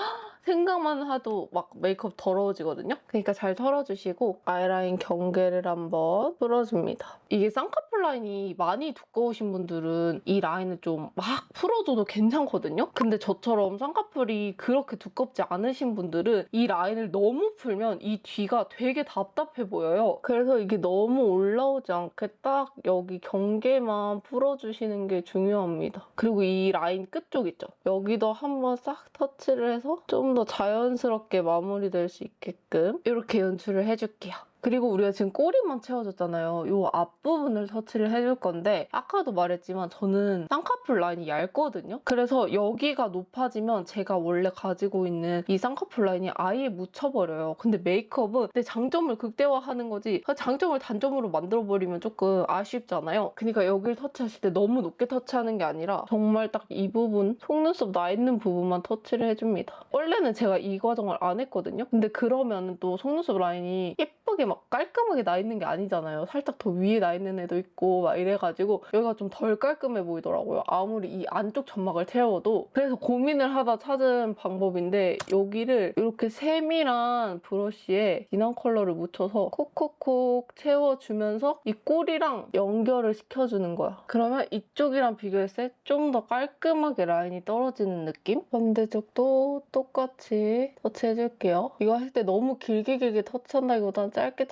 생각만 해도 막 메이크업 더러워지거든요. 그러니까 잘 털어주시고 아이라인 경계를 한번 풀어줍니다. 이게 쌍꺼풀 라인이 많이 두꺼우신 분들은 이 라인을 좀 막 풀어줘도 괜찮거든요. 근데 저처럼 쌍꺼풀이 그렇게 두껍지 않으신 분들은 이 라인을 너무 풀면 이 뒤가 되게 답답해 보여요. 그래서 이게 너무 올라오지 않게 딱 여기 경계만 풀어주시는 게 중요합니다. 그리고 이 라인 끝쪽 있죠? 여기도 한번 싹 터치를 해서 좀 더 자연스럽게 마무리될 수 있게끔 이렇게 연출을 해줄게요. 그리고 우리가 지금 꼬리만 채워줬잖아요. 이 앞부분을 터치를 해줄 건데 아까도 말했지만 저는 쌍꺼풀 라인이 얇거든요. 그래서 여기가 높아지면 제가 원래 가지고 있는 이 쌍꺼풀 라인이 아예 묻혀버려요. 근데 메이크업은 내 장점을 극대화하는 거지 장점을 단점으로 만들어버리면 조금 아쉽잖아요. 그러니까 여기를 터치하실 때 너무 높게 터치하는 게 아니라 정말 딱 이 부분, 속눈썹 나 있는 부분만 터치를 해줍니다. 원래는 제가 이 과정을 안 했거든요. 근데 그러면 또 속눈썹 라인이 예쁘게 뾰족하게 막 깔끔하게 나 있는 게 아니잖아요. 살짝 더 위에 나 있는 애도 있고 막 이래가지고 여기가 좀 덜 깔끔해 보이더라고요. 아무리 이 안쪽 점막을 채워도. 그래서 고민을 하다 찾은 방법인데 여기를 이렇게 세밀한 브러쉬에 진한 컬러를 묻혀서 콕콕콕 채워주면서 이 꼬리랑 연결을 시켜주는 거야. 그러면 이쪽이랑 비교했을 때 좀 더 깔끔하게 라인이 떨어지는 느낌? 반대쪽도 똑같이 터치해줄게요. 이거 할 때 너무 길게 터치한다기보다는 짧게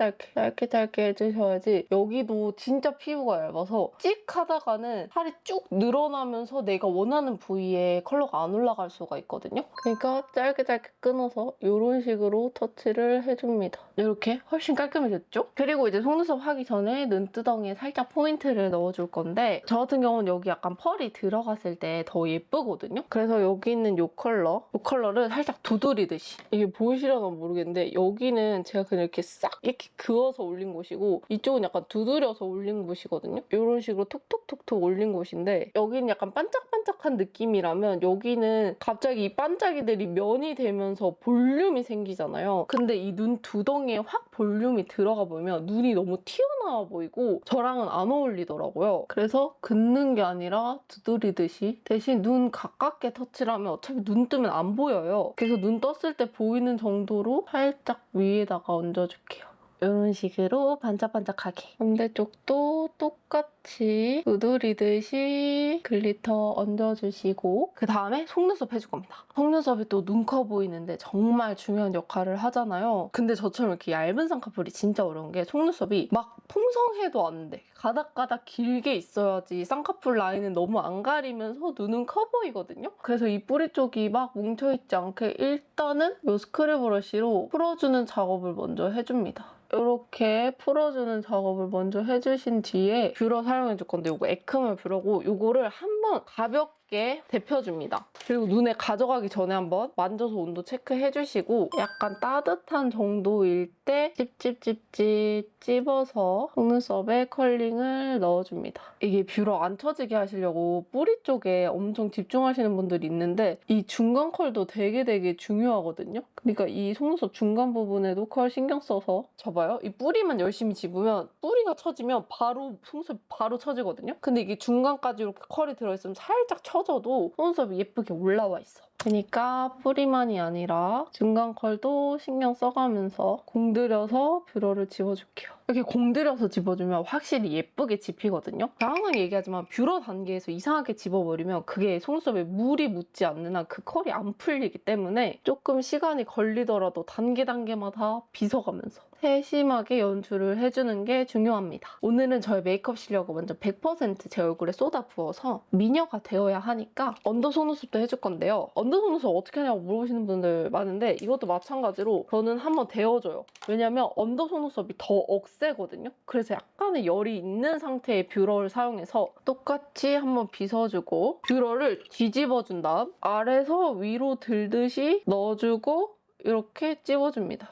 해주셔야지 여기도 진짜 피부가 얇아서 찍 하다가는 살이 쭉 늘어나면서 내가 원하는 부위에 컬러가 안 올라갈 수가 있거든요. 그러니까 짧게 끊어서 이런 식으로 터치를 해줍니다. 이렇게 훨씬 깔끔해졌죠? 그리고 이제 속눈썹 하기 전에 눈두덩이에 살짝 포인트를 넣어줄 건데 저 같은 경우는 여기 약간 펄이 들어갔을 때 더 예쁘거든요? 그래서 여기 있는 이 컬러를 살짝 두드리듯이 이게 보이시려나 모르겠는데 여기는 제가 그냥 이렇게 싹 이렇게 그어서 올린 곳이고 이쪽은 약간 두드려서 올린 곳이거든요? 이런 식으로 톡톡톡톡 올린 곳인데 여기는 약간 반짝반짝한 느낌이라면 여기는 갑자기 이 반짝이들이 면이 되면서 볼륨이 생기잖아요. 근데 이 눈 두덩이에 확 볼륨이 들어가 보면 눈이 너무 튀어나와 보이고 저랑은 안 어울리더라고요. 그래서 긋는 게 아니라 두드리듯이 대신 눈 가깝게 터치를 하면 어차피 눈 뜨면 안 보여요. 그래서 눈 떴을 때 보이는 정도로 살짝 위에다가 얹어줄게요. 이런 식으로 반짝반짝하게. 반대쪽도 똑같이 두드리듯이 글리터 얹어주시고 그 다음에 속눈썹 해줄 겁니다. 속눈썹이 또 눈 커 보이는데 정말 중요한 역할을 하잖아요. 근데 저처럼 이렇게 얇은 쌍꺼풀이 진짜 어려운 게 속눈썹이 막 풍성해도 안 돼. 가닥가닥 길게 있어야지 쌍꺼풀 라인은 너무 안 가리면서 눈은 커 보이거든요. 그래서 이 뿌리 쪽이 막 뭉쳐있지 않게 일단은 이 스크류 브러쉬로 풀어주는 작업을 먼저 해줍니다. 이렇게 풀어주는 작업을 먼저 해주신 뒤에 뷰러 사용해줄 건데 이거 에크멀 뷰러고 이거를 한번 가볍게 데펴줍니다. 그리고 눈에 가져가기 전에 한번 만져서 온도 체크해주시고 약간 따뜻한 정도일 때 찝찝찝찝 찝어서 속눈썹에 컬링을 넣어줍니다. 이게 뷰러 안 처지게 하시려고 뿌리 쪽에 엄청 집중하시는 분들이 있는데 이 중간 컬도 되게 중요하거든요. 그러니까 이 속눈썹 중간 부분에도 컬 신경 써서 접어요. 이 뿌리만 열심히 집으면 뿌리가 처지면 바로 속눈썹이 바로 처지거든요. 근데 이게 중간까지 이렇게 컬이 들어있으면 살짝 처져도 속눈썹이 예쁘게 올라와 있어. 그러니까 뿌리만이 아니라 중간 컬도 신경 써가면서 공들여서 뷰러를 집어줄게요. 이렇게 공들여서 집어주면 확실히 예쁘게 집히거든요. 항상 얘기하지만 뷰러 단계에서 이상하게 집어버리면 그게 속눈썹에 물이 묻지 않는 한 그 컬이 안 풀리기 때문에 조금 시간이 걸리더라도 단계마다 빗어가면서 세심하게 연출을 해주는 게 중요합니다. 오늘은 저의 메이크업 실력을 먼저 100% 제 얼굴에 쏟아 부어서 미녀가 되어야 하니까 언더 속눈썹도 해줄 건데요. 언더 속눈썹 어떻게 하냐고 물어보시는 분들 많은데 이것도 마찬가지로 저는 한번 데워줘요. 왜냐면 언더 속눈썹이 더 억세거든요. 그래서 약간의 열이 있는 상태의 뷰러를 사용해서 똑같이 한번 빗어주고 뷰러를 뒤집어준 다음 아래서 위로 들듯이 넣어주고 이렇게 찝어줍니다.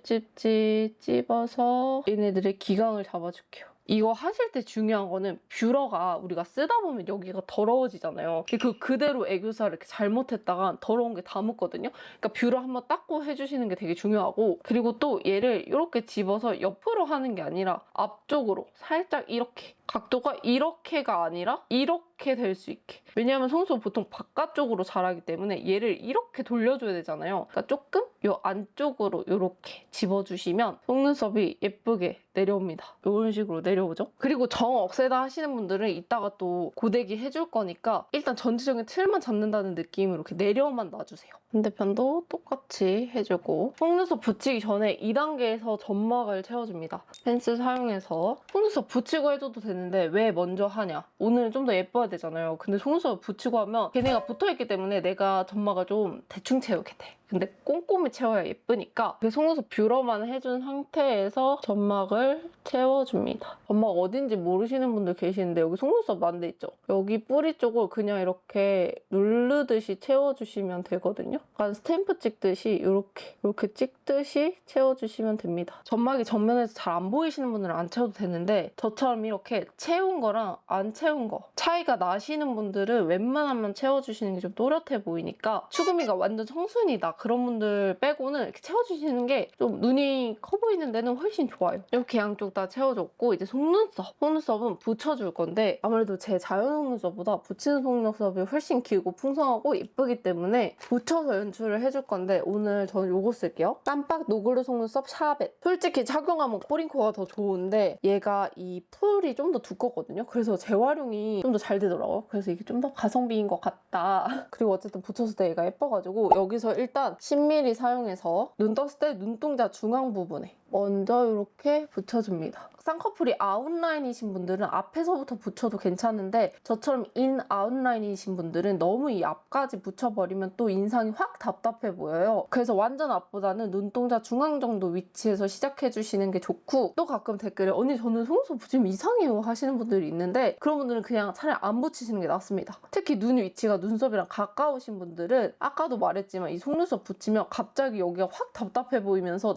찝찝찝찝 찝어서 얘네들의 기강을 잡아줄게요. 이거 하실 때 중요한 거는 뷰러가 우리가 쓰다 보면 여기가 더러워지잖아요. 그대로 애교살을 이렇게 잘못했다가 더러운 게 다 묻거든요. 그러니까 뷰러 한번 닦고 해주시는 게 되게 중요하고 그리고 또 얘를 이렇게 집어서 옆으로 하는 게 아니라 앞쪽으로 살짝 이렇게 각도가 이렇게가 아니라 이렇게 될 수 있게. 왜냐하면 속눈썹 보통 바깥쪽으로 자라기 때문에 얘를 이렇게 돌려줘야 되잖아요. 그러니까 조금 이 안쪽으로 이렇게 집어주시면 속눈썹이 예쁘게 내려옵니다. 이런 식으로 내려오죠. 그리고 정 억세다 하시는 분들은 이따가 또 고데기 해줄 거니까 일단 전체적인 틀만 잡는다는 느낌으로 이렇게 내려만 놔주세요. 반대편도 똑같이 해주고 속눈썹 붙이기 전에 2단계에서 점막을 채워줍니다. 펜슬 사용해서 속눈썹 붙이고 해줘도 되는데 왜 먼저 하냐? 오늘은 좀 더 예뻐야 되잖아요. 근데 속눈썹 붙이고 하면 걔네가 붙어있기 때문에 내가 점막을 좀 대충 채우게 돼. 근데 꼼꼼히 채워야 예쁘니까 그 속눈썹 뷰러만 해준 상태에서 점막을 채워줍니다. 점막 어딘지 모르시는 분들 계시는데 여기 속눈썹 난 데 있죠? 여기 뿌리 쪽을 그냥 이렇게 누르듯이 채워주시면 되거든요. 약간 스탬프 찍듯이 이렇게 찍듯이 채워주시면 됩니다. 점막이 정면에서 잘 안 보이시는 분들은 안 채워도 되는데 저처럼 이렇게 채운 거랑 안 채운 거 차이가 나시는 분들은 웬만하면 채워주시는 게 좀 또렷해 보이니까 추구미가 완전 청순이다 그런 분들 빼고는 이렇게 채워주시는 게 좀 눈이 커 보이는 데는 훨씬 좋아요. 이렇게 양쪽 다 채워줬고 이제 속눈썹은 붙여줄 건데 아무래도 제 자연 속눈썹보다 붙이는 속눈썹이 훨씬 길고 풍성하고 예쁘기 때문에 붙여서 연출을 해줄 건데 오늘 저는 요거 쓸게요. 깜빡 노글루 속눈썹 샤벳. 솔직히 착용하면 포링코가 더 좋은데 얘가 이 풀이 좀 더 두껍거든요. 그래서 재활용이 좀 더 잘 되더라고요. 그래서 이게 좀 더 가성비인 것 같다. 그리고 어쨌든 붙였을 때 얘가 예뻐가지고 여기서 일단 10mm 사용해서 눈 떴을 때 눈동자 중앙 부분에 먼저 이렇게 붙여줍니다. 쌍꺼풀이 아웃라인이신 분들은 앞에서부터 붙여도 괜찮은데 저처럼 인 아웃라인이신 분들은 너무 이 앞까지 붙여버리면 또 인상이 확 답답해 보여요. 그래서 완전 앞보다는 눈동자 중앙 정도 위치에서 시작해주시는 게 좋고 또 가끔 댓글에 언니 저는 속눈썹 붙이면 이상해요 하시는 분들이 있는데 그런 분들은 그냥 차라리 안 붙이시는 게 낫습니다. 특히 눈 위치가 눈썹이랑 가까우신 분들은 아까도 말했지만 이 속눈썹 붙이면 갑자기 여기가 확 답답해 보이면서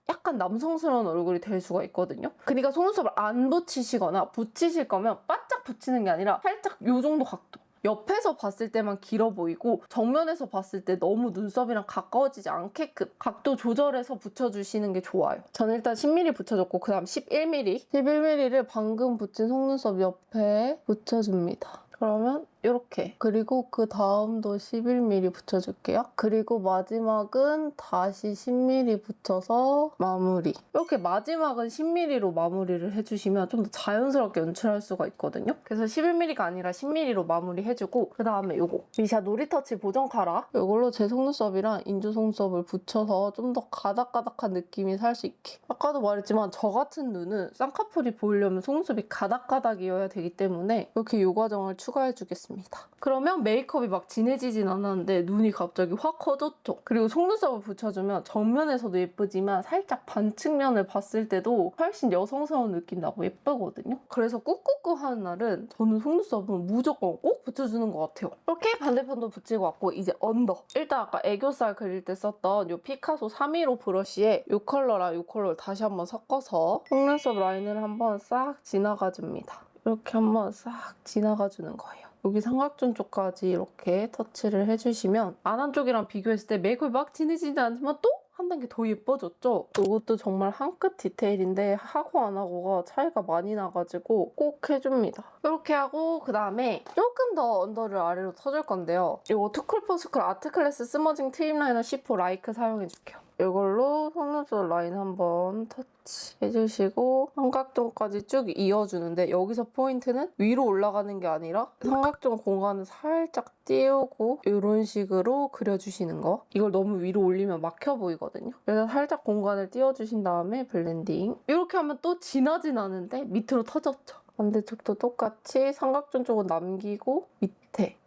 약간 남성스러운 얼굴이 될 수가 있거든요. 그러니까 속눈썹을 안 붙이시거나 붙이실 거면 바짝 붙이는 게 아니라 살짝 요 정도 각도. 옆에서 봤을 때만 길어 보이고 정면에서 봤을 때 너무 눈썹이랑 가까워지지 않게끔 각도 조절해서 붙여주시는 게 좋아요. 저는 일단 10mm 붙여줬고 그 다음 11mm. 11mm를 방금 붙인 속눈썹 옆에 붙여줍니다. 그러면 이렇게. 그리고 그 다음도 11mm 붙여줄게요. 그리고 마지막은 다시 10mm 붙여서 마무리. 이렇게 마지막은 10mm로 마무리를 해주시면 좀 더 자연스럽게 연출할 수가 있거든요. 그래서 11mm가 아니라 10mm로 마무리해주고 그 다음에 이거 미샤 노리터치 보정 카라 이걸로 제 속눈썹이랑 인조 속눈썹을 붙여서 좀 더 가닥가닥한 느낌이 살 수 있게. 아까도 말했지만 저 같은 눈은 쌍꺼풀이 보이려면 속눈썹이 가닥가닥이어야 되기 때문에 이렇게 이 과정을 추가해주겠습니다. 그러면 메이크업이 막 진해지진 않았는데 눈이 갑자기 확 커졌죠. 그리고 속눈썹을 붙여주면 정면에서도 예쁘지만 살짝 반측면을 봤을 때도 훨씬 여성스러운 느낌 나고 예쁘거든요. 그래서 꾹꾹꾹 하는 날은 저는 속눈썹은 무조건 꼭 붙여주는 것 같아요. 이렇게 반대편도 붙이고 왔고 이제 언더. 일단 아까 애교살 그릴 때 썼던 이 피카소 315 브러쉬에 이 컬러랑 이 컬러를 다시 한번 섞어서 속눈썹 라인을 한번 싹 지나가줍니다. 이렇게 한번 싹 지나가주는 거예요. 여기 삼각존 쪽까지 이렇게 터치를 해주시면 안 한 쪽이랑 비교했을 때 메이크업이 막 진해지지 않지만 또 한 단계 더 예뻐졌죠? 이것도 정말 한 끗 디테일인데 하고 안 하고가 차이가 많이 나가지고 꼭 해줍니다. 이렇게 하고 그 다음에 조금 더 언더를 아래로 터줄 건데요. 이거 투쿨포스쿨 아트클래스 스머징 트림 라이너 C4 라이크 사용해줄게요. 이걸로 속눈썹 라인 한번 터치 해주시고 삼각존까지 쭉 이어주는데 여기서 포인트는 위로 올라가는 게 아니라 삼각존 공간을 살짝 띄우고 이런 식으로 그려주시는 거. 이걸 너무 위로 올리면 막혀 보이거든요. 그래서 살짝 공간을 띄워주신 다음에 블렌딩. 이렇게 하면 또 진하진 않은데 밑으로 터졌죠. 반대쪽도 똑같이 삼각존 쪽은 남기고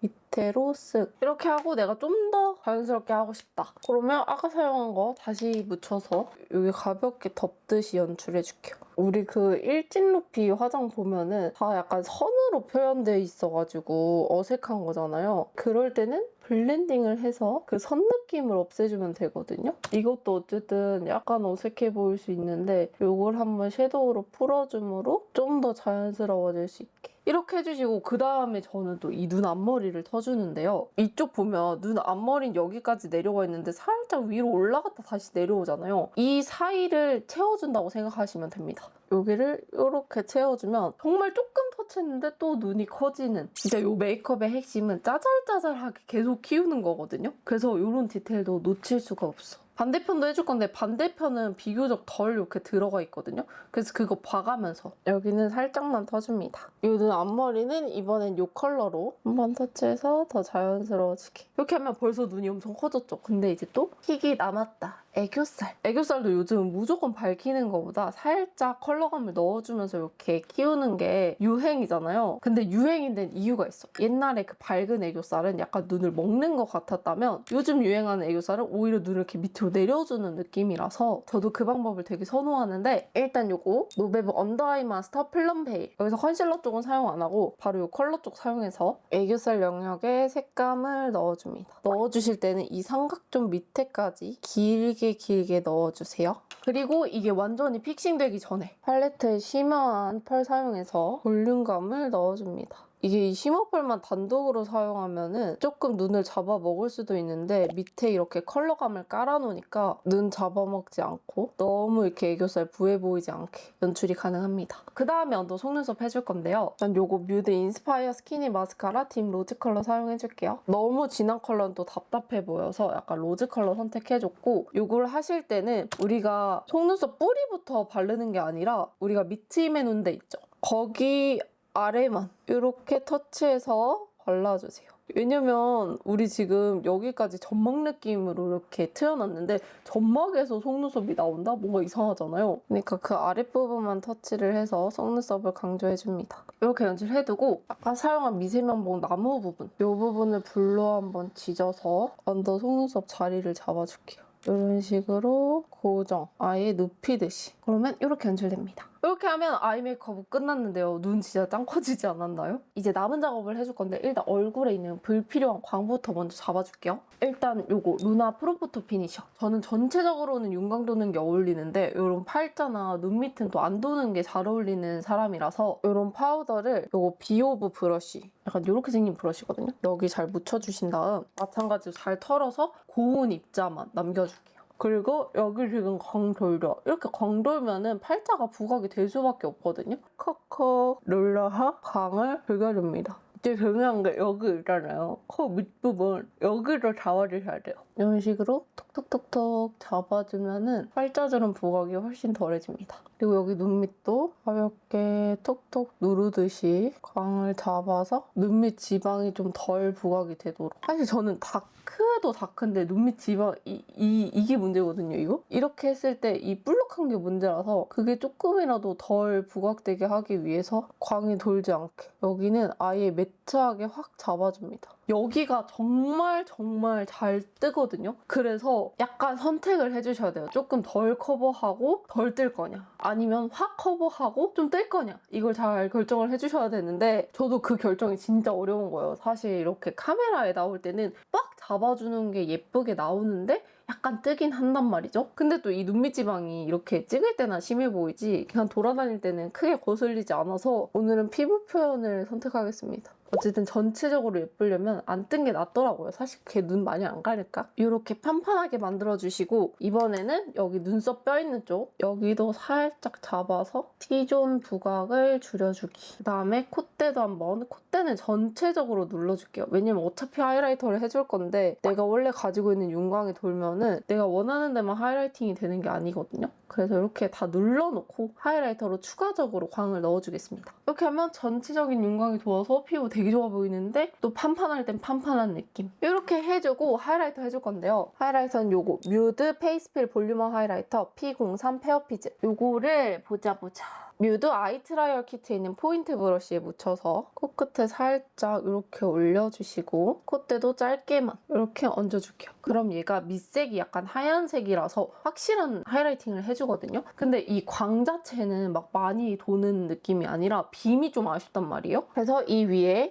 밑에로 쓱 이렇게 하고 내가 좀 더 자연스럽게 하고 싶다. 그러면 아까 사용한 거 다시 묻혀서 여기 가볍게 덮듯이 연출해줄게요. 우리 그 일진 루피 화장 보면은 다 약간 선으로 표현되어 있어가지고 어색한 거잖아요. 그럴 때는 블렌딩을 해서 그 선 느낌을 없애주면 되거든요. 이것도 어쨌든 약간 어색해 보일 수 있는데 이걸 한번 섀도우로 풀어줌으로 좀 더 자연스러워질 수 있게. 이렇게 해주시고 그 다음에 저는 또 이 눈 앞머리를 터주는데요. 이쪽 보면 눈 앞머리는 여기까지 내려가 있는데 살짝 위로 올라갔다 다시 내려오잖아요. 이 사이를 채워준다고 생각하시면 됩니다. 여기를 이렇게 채워주면 정말 조금 터치했는데 또 눈이 커지는 진짜 이 메이크업의 핵심은 짜잘짜잘하게 계속 키우는 거거든요. 그래서 이런 디테일도 놓칠 수가 없어. 반대편도 해줄 건데 반대편은 비교적 덜 이렇게 들어가 있거든요. 그래서 그거 봐가면서 여기는 살짝만 터줍니다. 이 눈 앞머리는 이번엔 이 컬러로 한번 터치해서 더 자연스러워지게. 이렇게 하면 벌써 눈이 엄청 커졌죠. 근데 이제 또 킥이 남았다. 애교살. 애교살도 요즘 무조건 밝히는 것보다 살짝 컬러감을 넣어주면서 이렇게 키우는 게 유행이잖아요. 근데 유행이 된 이유가 있어. 옛날에 그 밝은 애교살은 약간 눈을 먹는 것 같았다면 요즘 유행하는 애교살은 오히려 눈을 이렇게 밑으로 내려주는 느낌이라서 저도 그 방법을 되게 선호하는데 일단 요거 노베브 언더 아이 마스터 플럼 베일. 여기서 컨실러 쪽은 사용 안 하고 바로 요 컬러 쪽 사용해서 애교살 영역에 색감을 넣어줍니다. 넣어주실 때는 이 삼각존 밑에까지 길게 길게 넣어주세요. 그리고 이게 완전히 픽싱되기 전에 팔레트에 심한 펄 사용해서 볼륨감을 넣어줍니다. 이게 이 심어펄만 단독으로 사용하면은 조금 눈을 잡아먹을 수도 있는데 밑에 이렇게 컬러감을 깔아놓으니까 눈 잡아먹지 않고 너무 이렇게 애교살 부해 보이지 않게 연출이 가능합니다. 그 다음에 언더 속눈썹 해줄 건데요. 난 요거 뮤드 인스파이어 스키니 마스카라 딥 로즈 컬러 사용해줄게요. 너무 진한 컬러는 또 답답해 보여서 약간 로즈 컬러 선택해줬고 요걸 하실 때는 우리가 속눈썹 뿌리부터 바르는 게 아니라 우리가 밑임해 놓은 데 있죠. 거기 아래만 이렇게 터치해서 발라주세요. 왜냐면 우리 지금 여기까지 점막 느낌으로 이렇게 트여놨는데 점막에서 속눈썹이 나온다? 뭔가 이상하잖아요. 그러니까 그 아랫부분만 터치를 해서 속눈썹을 강조해줍니다. 이렇게 연출해두고 아까 사용한 미세면봉 나무 부분 이 부분을 붉로 한번 지져서 언더 속눈썹 자리를 잡아줄게요. 이런 식으로 고정, 아예 눕히듯이. 그러면 이렇게 연출됩니다. 이렇게 하면 아이 메이크업은 끝났는데요. 눈 진짜 짱 커지지 않았나요? 이제 남은 작업을 해줄 건데 일단 얼굴에 있는 불필요한 광부터 먼저 잡아줄게요. 일단 요거 루나 프로포토 피니셔. 저는 전체적으로는 윤광 도는 게 어울리는데 이런 팔자나 눈 밑은 또 안 도는 게 잘 어울리는 사람이라서 이런 파우더를 요거 비오브 브러쉬 약간 이렇게 생긴 브러쉬거든요. 여기 잘 묻혀주신 다음 마찬가지로 잘 털어서 고운 입자만 남겨줄게요. 그리고 여기 지금 광 돌려. 이렇게 광 돌면은 팔자가 부각이 될 수밖에 없거든요. 콕콕 눌러서 광을 돌려줍니다. 이제 중요한 게 여기 있잖아요. 코 밑부분. 여기를 잡아주셔야 돼요. 이런 식으로 톡톡톡톡 잡아주면은 팔자주름 부각이 훨씬 덜해집니다. 그리고 여기 눈 밑도 가볍게 톡톡 누르듯이 광을 잡아서 눈 밑 지방이 좀 덜 부각이 되도록. 사실 저는 다크도 다크인데 눈 밑 지방 이게 문제거든요. 이거? 이렇게 했을 때 이 볼록한 게 문제라서 그게 조금이라도 덜 부각되게 하기 위해서 광이 돌지 않게 여기는 아예 매트하게 확 잡아줍니다. 여기가 정말 잘 뜨거든요. 그래서 약간 선택을 해주셔야 돼요. 조금 덜 커버하고 덜 뜰 거냐 아니면 확 커버하고 좀 뜰 거냐 이걸 잘 결정을 해주셔야 되는데 저도 그 결정이 진짜 어려운 거예요. 사실 이렇게 카메라에 나올 때는 빡 잡아주는 게 예쁘게 나오는데 약간 뜨긴 한단 말이죠. 근데 또 이 눈밑 지방이 이렇게 찍을 때나 심해 보이지 그냥 돌아다닐 때는 크게 거슬리지 않아서 오늘은 피부 표현을 선택하겠습니다. 어쨌든 전체적으로 예쁘려면 안 뜬 게 낫더라고요. 사실 걔 눈 많이 안 가릴까? 이렇게 판판하게 만들어주시고 이번에는 여기 눈썹 뼈 있는 쪽 여기도 살짝 잡아서 T존 부각을 줄여주기. 그 다음에 콧대도 한번 콧대는 전체적으로 눌러줄게요. 왜냐면 어차피 하이라이터를 해줄 건데 내가 원래 가지고 있는 윤광이 돌면은 내가 원하는 데만 하이라이팅이 되는 게 아니거든요. 그래서 이렇게 다 눌러놓고 하이라이터로 추가적으로 광을 넣어주겠습니다. 이렇게 하면 전체적인 윤광이 도와서 피부 되게 좋아 보이는데 또 판판할 땐 판판한 느낌. 이렇게 해주고 하이라이터 해줄 건데요. 하이라이터는 요거 뮤드 페이스필 볼륨어 하이라이터 P03 페어피즈. 요거를 보자. 뮤드 아이 트라이얼 키트에 있는 포인트 브러쉬에 묻혀서 코끝에 살짝 이렇게 올려주시고 콧대도 짧게만 이렇게 얹어줄게요. 그럼 얘가 밑색이 약간 하얀색이라서 확실한 하이라이팅을 해주거든요. 근데 이 광 자체는 막 많이 도는 느낌이 아니라 빔이 좀 아쉽단 말이에요. 그래서 이 위에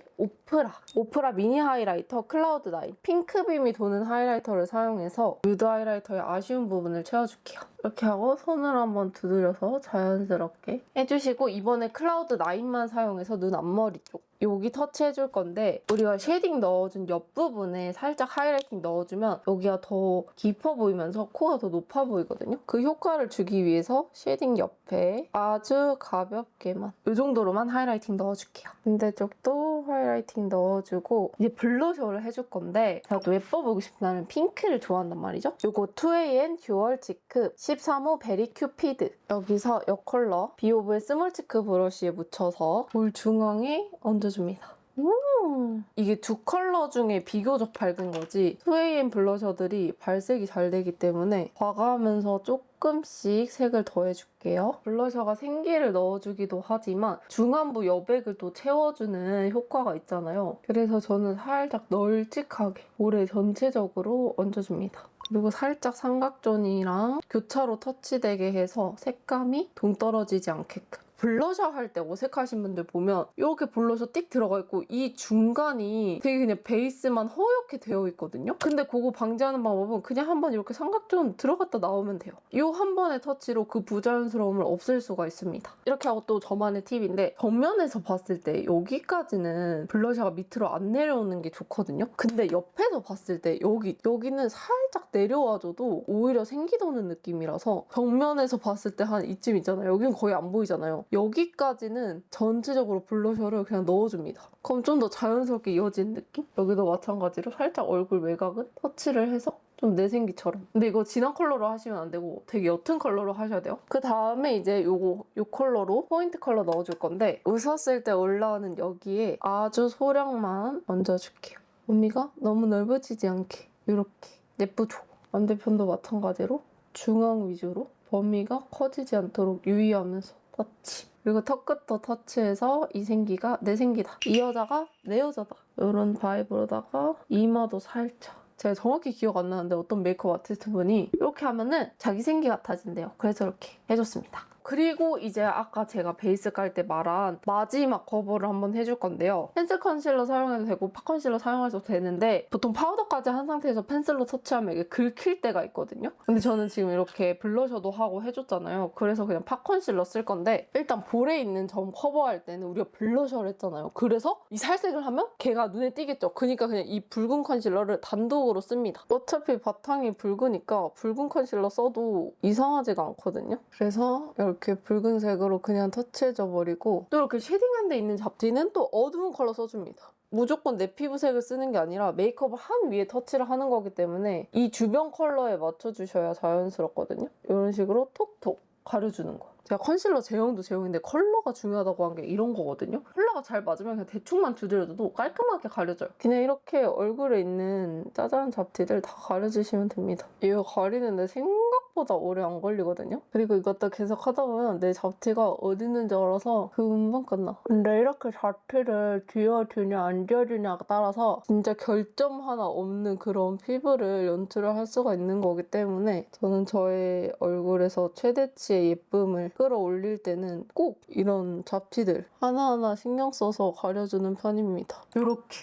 오프라 미니 하이라이터 클라우드 9 핑크빔이 도는 하이라이터를 사용해서 뮤드 하이라이터의 아쉬운 부분을 채워줄게요. 이렇게 하고 손으로 한번 두드려서 자연스럽게 해주시고 이번에 클라우드 9만 사용해서 눈 앞머리 쪽 여기 터치해줄 건데 우리가 쉐딩 넣어준 옆부분에 살짝 하이라이팅 넣어주면 여기가 더 깊어 보이면서 코가 더 높아 보이거든요. 그 효과를 주기 위해서 쉐딩 옆에 아주 가볍게만 이 정도로만 하이라이팅 넣어줄게요. 반대쪽도 하이라이팅 넣어주고 이제 블러셔를 해줄 건데 제가 또 예뻐 보이고 싶다면 핑크를 좋아한단 말이죠. 이거 2AM 듀얼 치크 13호 베리 큐피드 여기서 이 컬러 비오브의 스몰 치크 브러쉬에 묻혀서 볼 중앙에 얹어줍니다. 이게 두 컬러 중에 비교적 밝은 거지 2AM 블러셔들이 발색이 잘 되기 때문에 과감하면서 조금씩 색을 더해줄게요. 블러셔가 생기를 넣어주기도 하지만 중안부 여백을 또 채워주는 효과가 있잖아요. 그래서 저는 살짝 널찍하게 볼에 전체적으로 얹어줍니다. 그리고 살짝 삼각존이랑 교차로 터치되게 해서 색감이 동떨어지지 않게끔 블러셔 할 때 어색하신 분들 보면 이렇게 블러셔 띡 들어가 있고 이 중간이 되게 그냥 베이스만 허옇게 되어 있거든요. 근데 그거 방지하는 방법은 그냥 한번 이렇게 삼각 좀 들어갔다 나오면 돼요. 이 한 번의 터치로 그 부자연스러움을 없앨 수가 있습니다. 이렇게 하고 또 저만의 팁인데 정면에서 봤을 때 여기까지는 블러셔가 밑으로 안 내려오는 게 좋거든요. 근데 옆에서 봤을 때 여기는 살짝 내려와줘도 오히려 생기도는 느낌이라서 정면에서 봤을 때 한 이쯤 있잖아요. 여기는 거의 안 보이잖아요. 여기까지는 전체적으로 블러셔를 그냥 넣어줍니다. 그럼 좀 더 자연스럽게 이어지는 느낌? 여기도 마찬가지로 살짝 얼굴 외곽은 터치를 해서 좀 내생기처럼. 근데 이거 진한 컬러로 하시면 안 되고 되게 옅은 컬러로 하셔야 돼요. 그 다음에 이제 요 컬러로 포인트 컬러 넣어줄 건데 웃었을 때 올라오는 여기에 아주 소량만 얹어줄게요. 범위가 너무 넓어지지 않게 이렇게 예쁘죠? 반대편도 마찬가지로 중앙 위주로 범위가 커지지 않도록 유의하면서 터치. 그리고 턱끝도 터치해서 이 생기가 내 생기다. 이 여자가 내 여자다. 이런 바이브로다가 이마도 살짝. 제가 정확히 기억 안 나는데 어떤 메이크업 아티스트 분이 이렇게 하면은 자기 생기 같아진대요. 그래서 이렇게 해줬습니다. 그리고 이제 아까 제가 베이스 깔 때 말한 마지막 커버를 한번 해줄 건데요. 펜슬 컨실러 사용해도 되고 팟 컨실러 사용해도 되는데 보통 파우더까지 한 상태에서 펜슬로 터치하면 이게 긁힐 때가 있거든요. 근데 저는 지금 이렇게 블러셔도 하고 해줬잖아요. 그래서 그냥 팟 컨실러 쓸 건데 일단 볼에 있는 점 커버할 때는 우리가 블러셔를 했잖아요. 그래서 이 살색을 하면 걔가 눈에 띄겠죠. 그러니까 그냥 이 붉은 컨실러를 단독으로 씁니다. 어차피 바탕이 붉으니까 붉은 컨실러 써도 이상하지가 않거든요. 그래서 이렇게 붉은색으로 그냥 터치해줘 버리고 또 이렇게 쉐딩한 데 있는 잡티는 또 어두운 컬러 써줍니다. 무조건 내 피부색을 쓰는 게 아니라 메이크업을 한 위에 터치를 하는 거기 때문에 이 주변 컬러에 맞춰주셔야 자연스럽거든요. 이런 식으로 톡톡 가려주는 거. 제가 컨실러 제형도 제형인데 컬러가 중요하다고 한 게 이런 거거든요. 컬러가 잘 맞으면 그냥 대충만 두드려도 깔끔하게 가려져요. 그냥 이렇게 얼굴에 있는 짜잘한 잡티들 다 가려주시면 됩니다. 이거 가리는데 생각보다 오래 안 걸리거든요. 그리고 이것도 계속 하다 보면 내 잡티가 어디 있는지 알아서 금방 끝나. 근데 이렇게 잡티를 지워주냐 안 지워주냐에 따라서 진짜 결점 하나 없는 그런 피부를 연출을 할 수가 있는 거기 때문에 저는 저의 얼굴에서 최대치의 예쁨을 끌어올릴 때는 꼭 이런 잡티들 하나하나 신경 써서 가려주는 편입니다. 이렇게.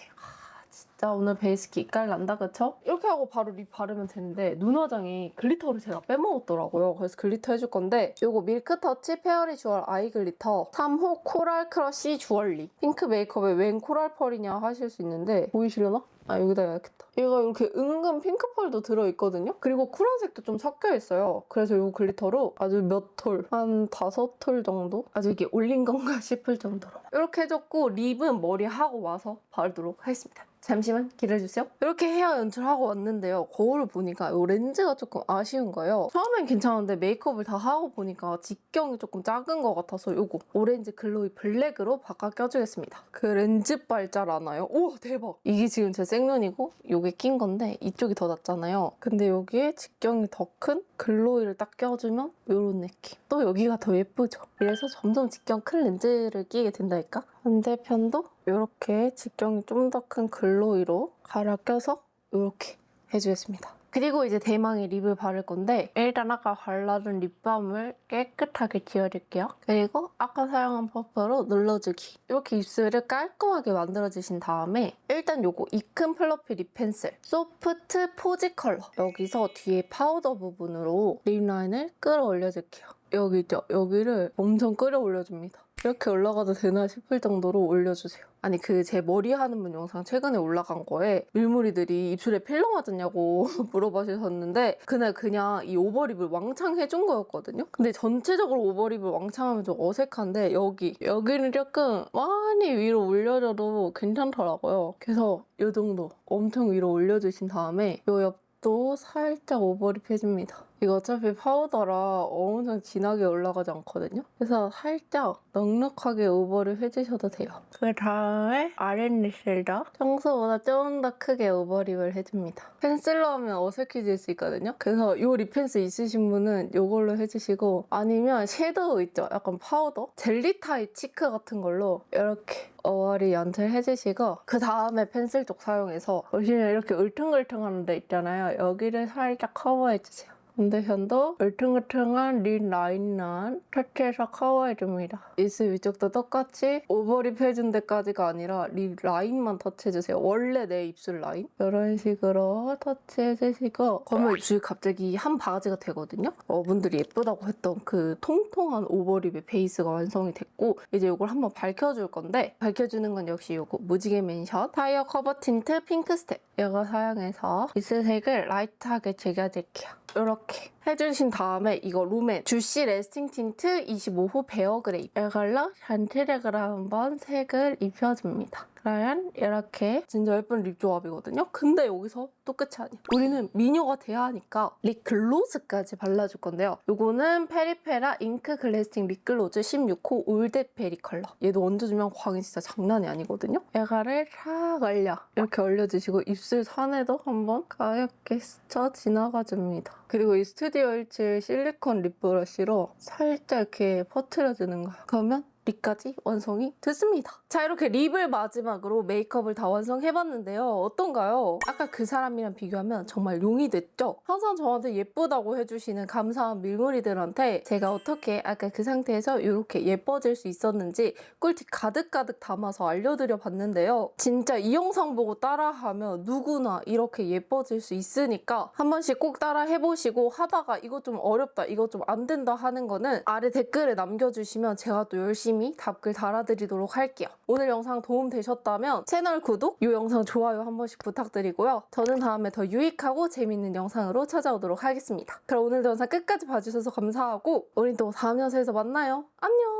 진짜 오늘 베이스 기깔 난다 그쵸? 이렇게 하고 바로 립 바르면 되는데 눈 화장이 글리터를 제가 빼먹었더라고요. 그래서 글리터 해줄 건데 이거 밀크터치 페어리 주얼 아이 글리터 3호 코랄 크러쉬 주얼립. 핑크 메이크업에 웬 코랄 펄이냐 하실 수 있는데 보이시려나? 아 여기다 해야겠다. 얘가 이렇게 은근 핑크펄도 들어있거든요? 그리고 쿨한색도 좀 섞여있어요. 그래서 이 글리터로 아주 몇 톨, 한 5톨 정도? 아주 이게 올린 건가 싶을 정도로 이렇게 해줬고 립은 머리 하고 와서 바르도록 하겠습니다. 잠시만 기다려주세요. 이렇게 헤어 연출하고 왔는데요. 거울을 보니까 이 렌즈가 조금 아쉬운 거예요. 처음엔 괜찮은데 메이크업을 다 하고 보니까 직경이 조금 작은 것 같아서 이거 오렌지 글로이 블랙으로 바꿔 껴주겠습니다. 그 렌즈 발잘 아나요? 우와 대박! 이게 지금 제 생눈이고 이게 낀 건데 이쪽이 더 낫잖아요. 근데 여기에 직경이 더 큰 글로이를 딱 껴주면 이런 느낌. 또 여기가 더 예쁘죠? 그래서 점점 직경 큰 렌즈를 끼게 된다니까? 반대편도 이렇게 직경이 좀 더 큰 글로이로 갈아 껴서 이렇게 해주겠습니다. 그리고 이제 대망의 립을 바를 건데 일단 아까 발라둔 립밤을 깨끗하게 지워줄게요. 그리고 아까 사용한 퍼프로 눌러주기. 이렇게 입술을 깔끔하게 만들어주신 다음에 일단 요거 이큰 플러피 립 펜슬 소프트 포지 컬러 여기서 뒤에 파우더 부분으로 립 라인을 끌어올려줄게요. 여기 있죠? 여기를 엄청 끌어올려줍니다. 이렇게 올라가도 되나 싶을 정도로 올려주세요. 아니 그 제 머리 하는 분 영상 최근에 올라간 거에 밀무리들이 입술에 필러 맞았냐고 물어보셨는데 그날 그냥 이 오버립을 왕창 해준 거였거든요. 근데 전체적으로 오버립을 왕창 하면 좀 어색한데 여기는 조금 많이 위로 올려줘도 괜찮더라고요. 그래서 이 정도 엄청 위로 올려주신 다음에 이 옆도 살짝 오버립 해줍니다. 이거 어차피 파우더라 엄청 진하게 올라가지 않거든요. 그래서 살짝 넉넉하게 오버립 해주셔도 돼요. 그 다음에 아랫립 쉐더 평소보다 좀 더 크게 오버립을 해줍니다. 펜슬로 하면 어색해질 수 있거든요. 그래서 이 립 펜슬 있으신 분은 이걸로 해주시고 아니면 섀도우 있죠? 약간 파우더? 젤리 타입 치크 같은 걸로 이렇게 어워리 연출해주시고 그 다음에 펜슬 쪽 사용해서 보시면 이렇게 울퉁불퉁한 데 있잖아요. 여기를 살짝 커버해주세요. 파운데이션도 울퉁불퉁한 립 라인만 터치해서 커버해줍니다. 입술 위쪽도 똑같이 오버립 해준 데까지가 아니라 립 라인만 터치해주세요. 원래 내 입술 라인 이런 식으로 터치해주시고 그러면 입술이 갑자기 한 바가지가 되거든요. 분들이 예쁘다고 했던 그 통통한 오버립의 베이스가 완성이 됐고 이제 이걸 한번 밝혀줄 건데 밝혀주는 건 역시 이거 무지개 맨션 타이어 커버 틴트 핑크 스텝 이거 사용해서 입술색을 라이트하게 즐겨줄게요. 이렇게 해주신 다음에 이거 룸앤 주시 레스팅 틴트 25호 베어 그레이 이걸로 잔트랙으로 한번 색을 입혀줍니다. 그러면 이렇게 진짜 예쁜 립 조합이거든요. 근데 여기서 또 끝이 아니에요. 우리는 미녀가 돼야 하니까 립 글로즈까지 발라줄 건데요. 이거는 페리페라 잉크 글래스팅 립 글로즈 16호 올드 베리 컬러. 얘도 얹어주면 광이 진짜 장난이 아니거든요. 이거를 싹 올려. 이렇게 올려주시고 입술 선에도 한번 가볍게 스쳐 지나가줍니다. 그리고 이 스튜디오 17 실리콘 립 브러쉬로 살짝 이렇게 퍼트려주는 거예요. 그러면 립까지 완성이 됐습니다. 자, 이렇게 립을 마지막으로 메이크업을 다 완성해봤는데요. 어떤가요? 아까 그 사람이랑 비교하면 정말 용이 됐죠? 항상 저한테 예쁘다고 해주시는 감사한 밀물이들한테 제가 어떻게 아까 그 상태에서 이렇게 예뻐질 수 있었는지 꿀팁 가득가득 담아서 알려드려 봤는데요. 진짜 이 영상 보고 따라하면 누구나 이렇게 예뻐질 수 있으니까 한 번씩 꼭 따라 해보시고 하다가 이거 좀 어렵다, 이거 좀 안 된다 하는 거는 아래 댓글에 남겨주시면 제가 또 열심히 답글 달아드리도록 할게요. 오늘 영상 도움 되셨다면 채널 구독, 이 영상 좋아요 한 번씩 부탁드리고요. 저는 다음에 더 유익하고 재밌는 영상으로 찾아오도록 하겠습니다. 그럼 오늘도 영상 끝까지 봐주셔서 감사하고 우린 또 다음 영상에서 만나요. 안녕!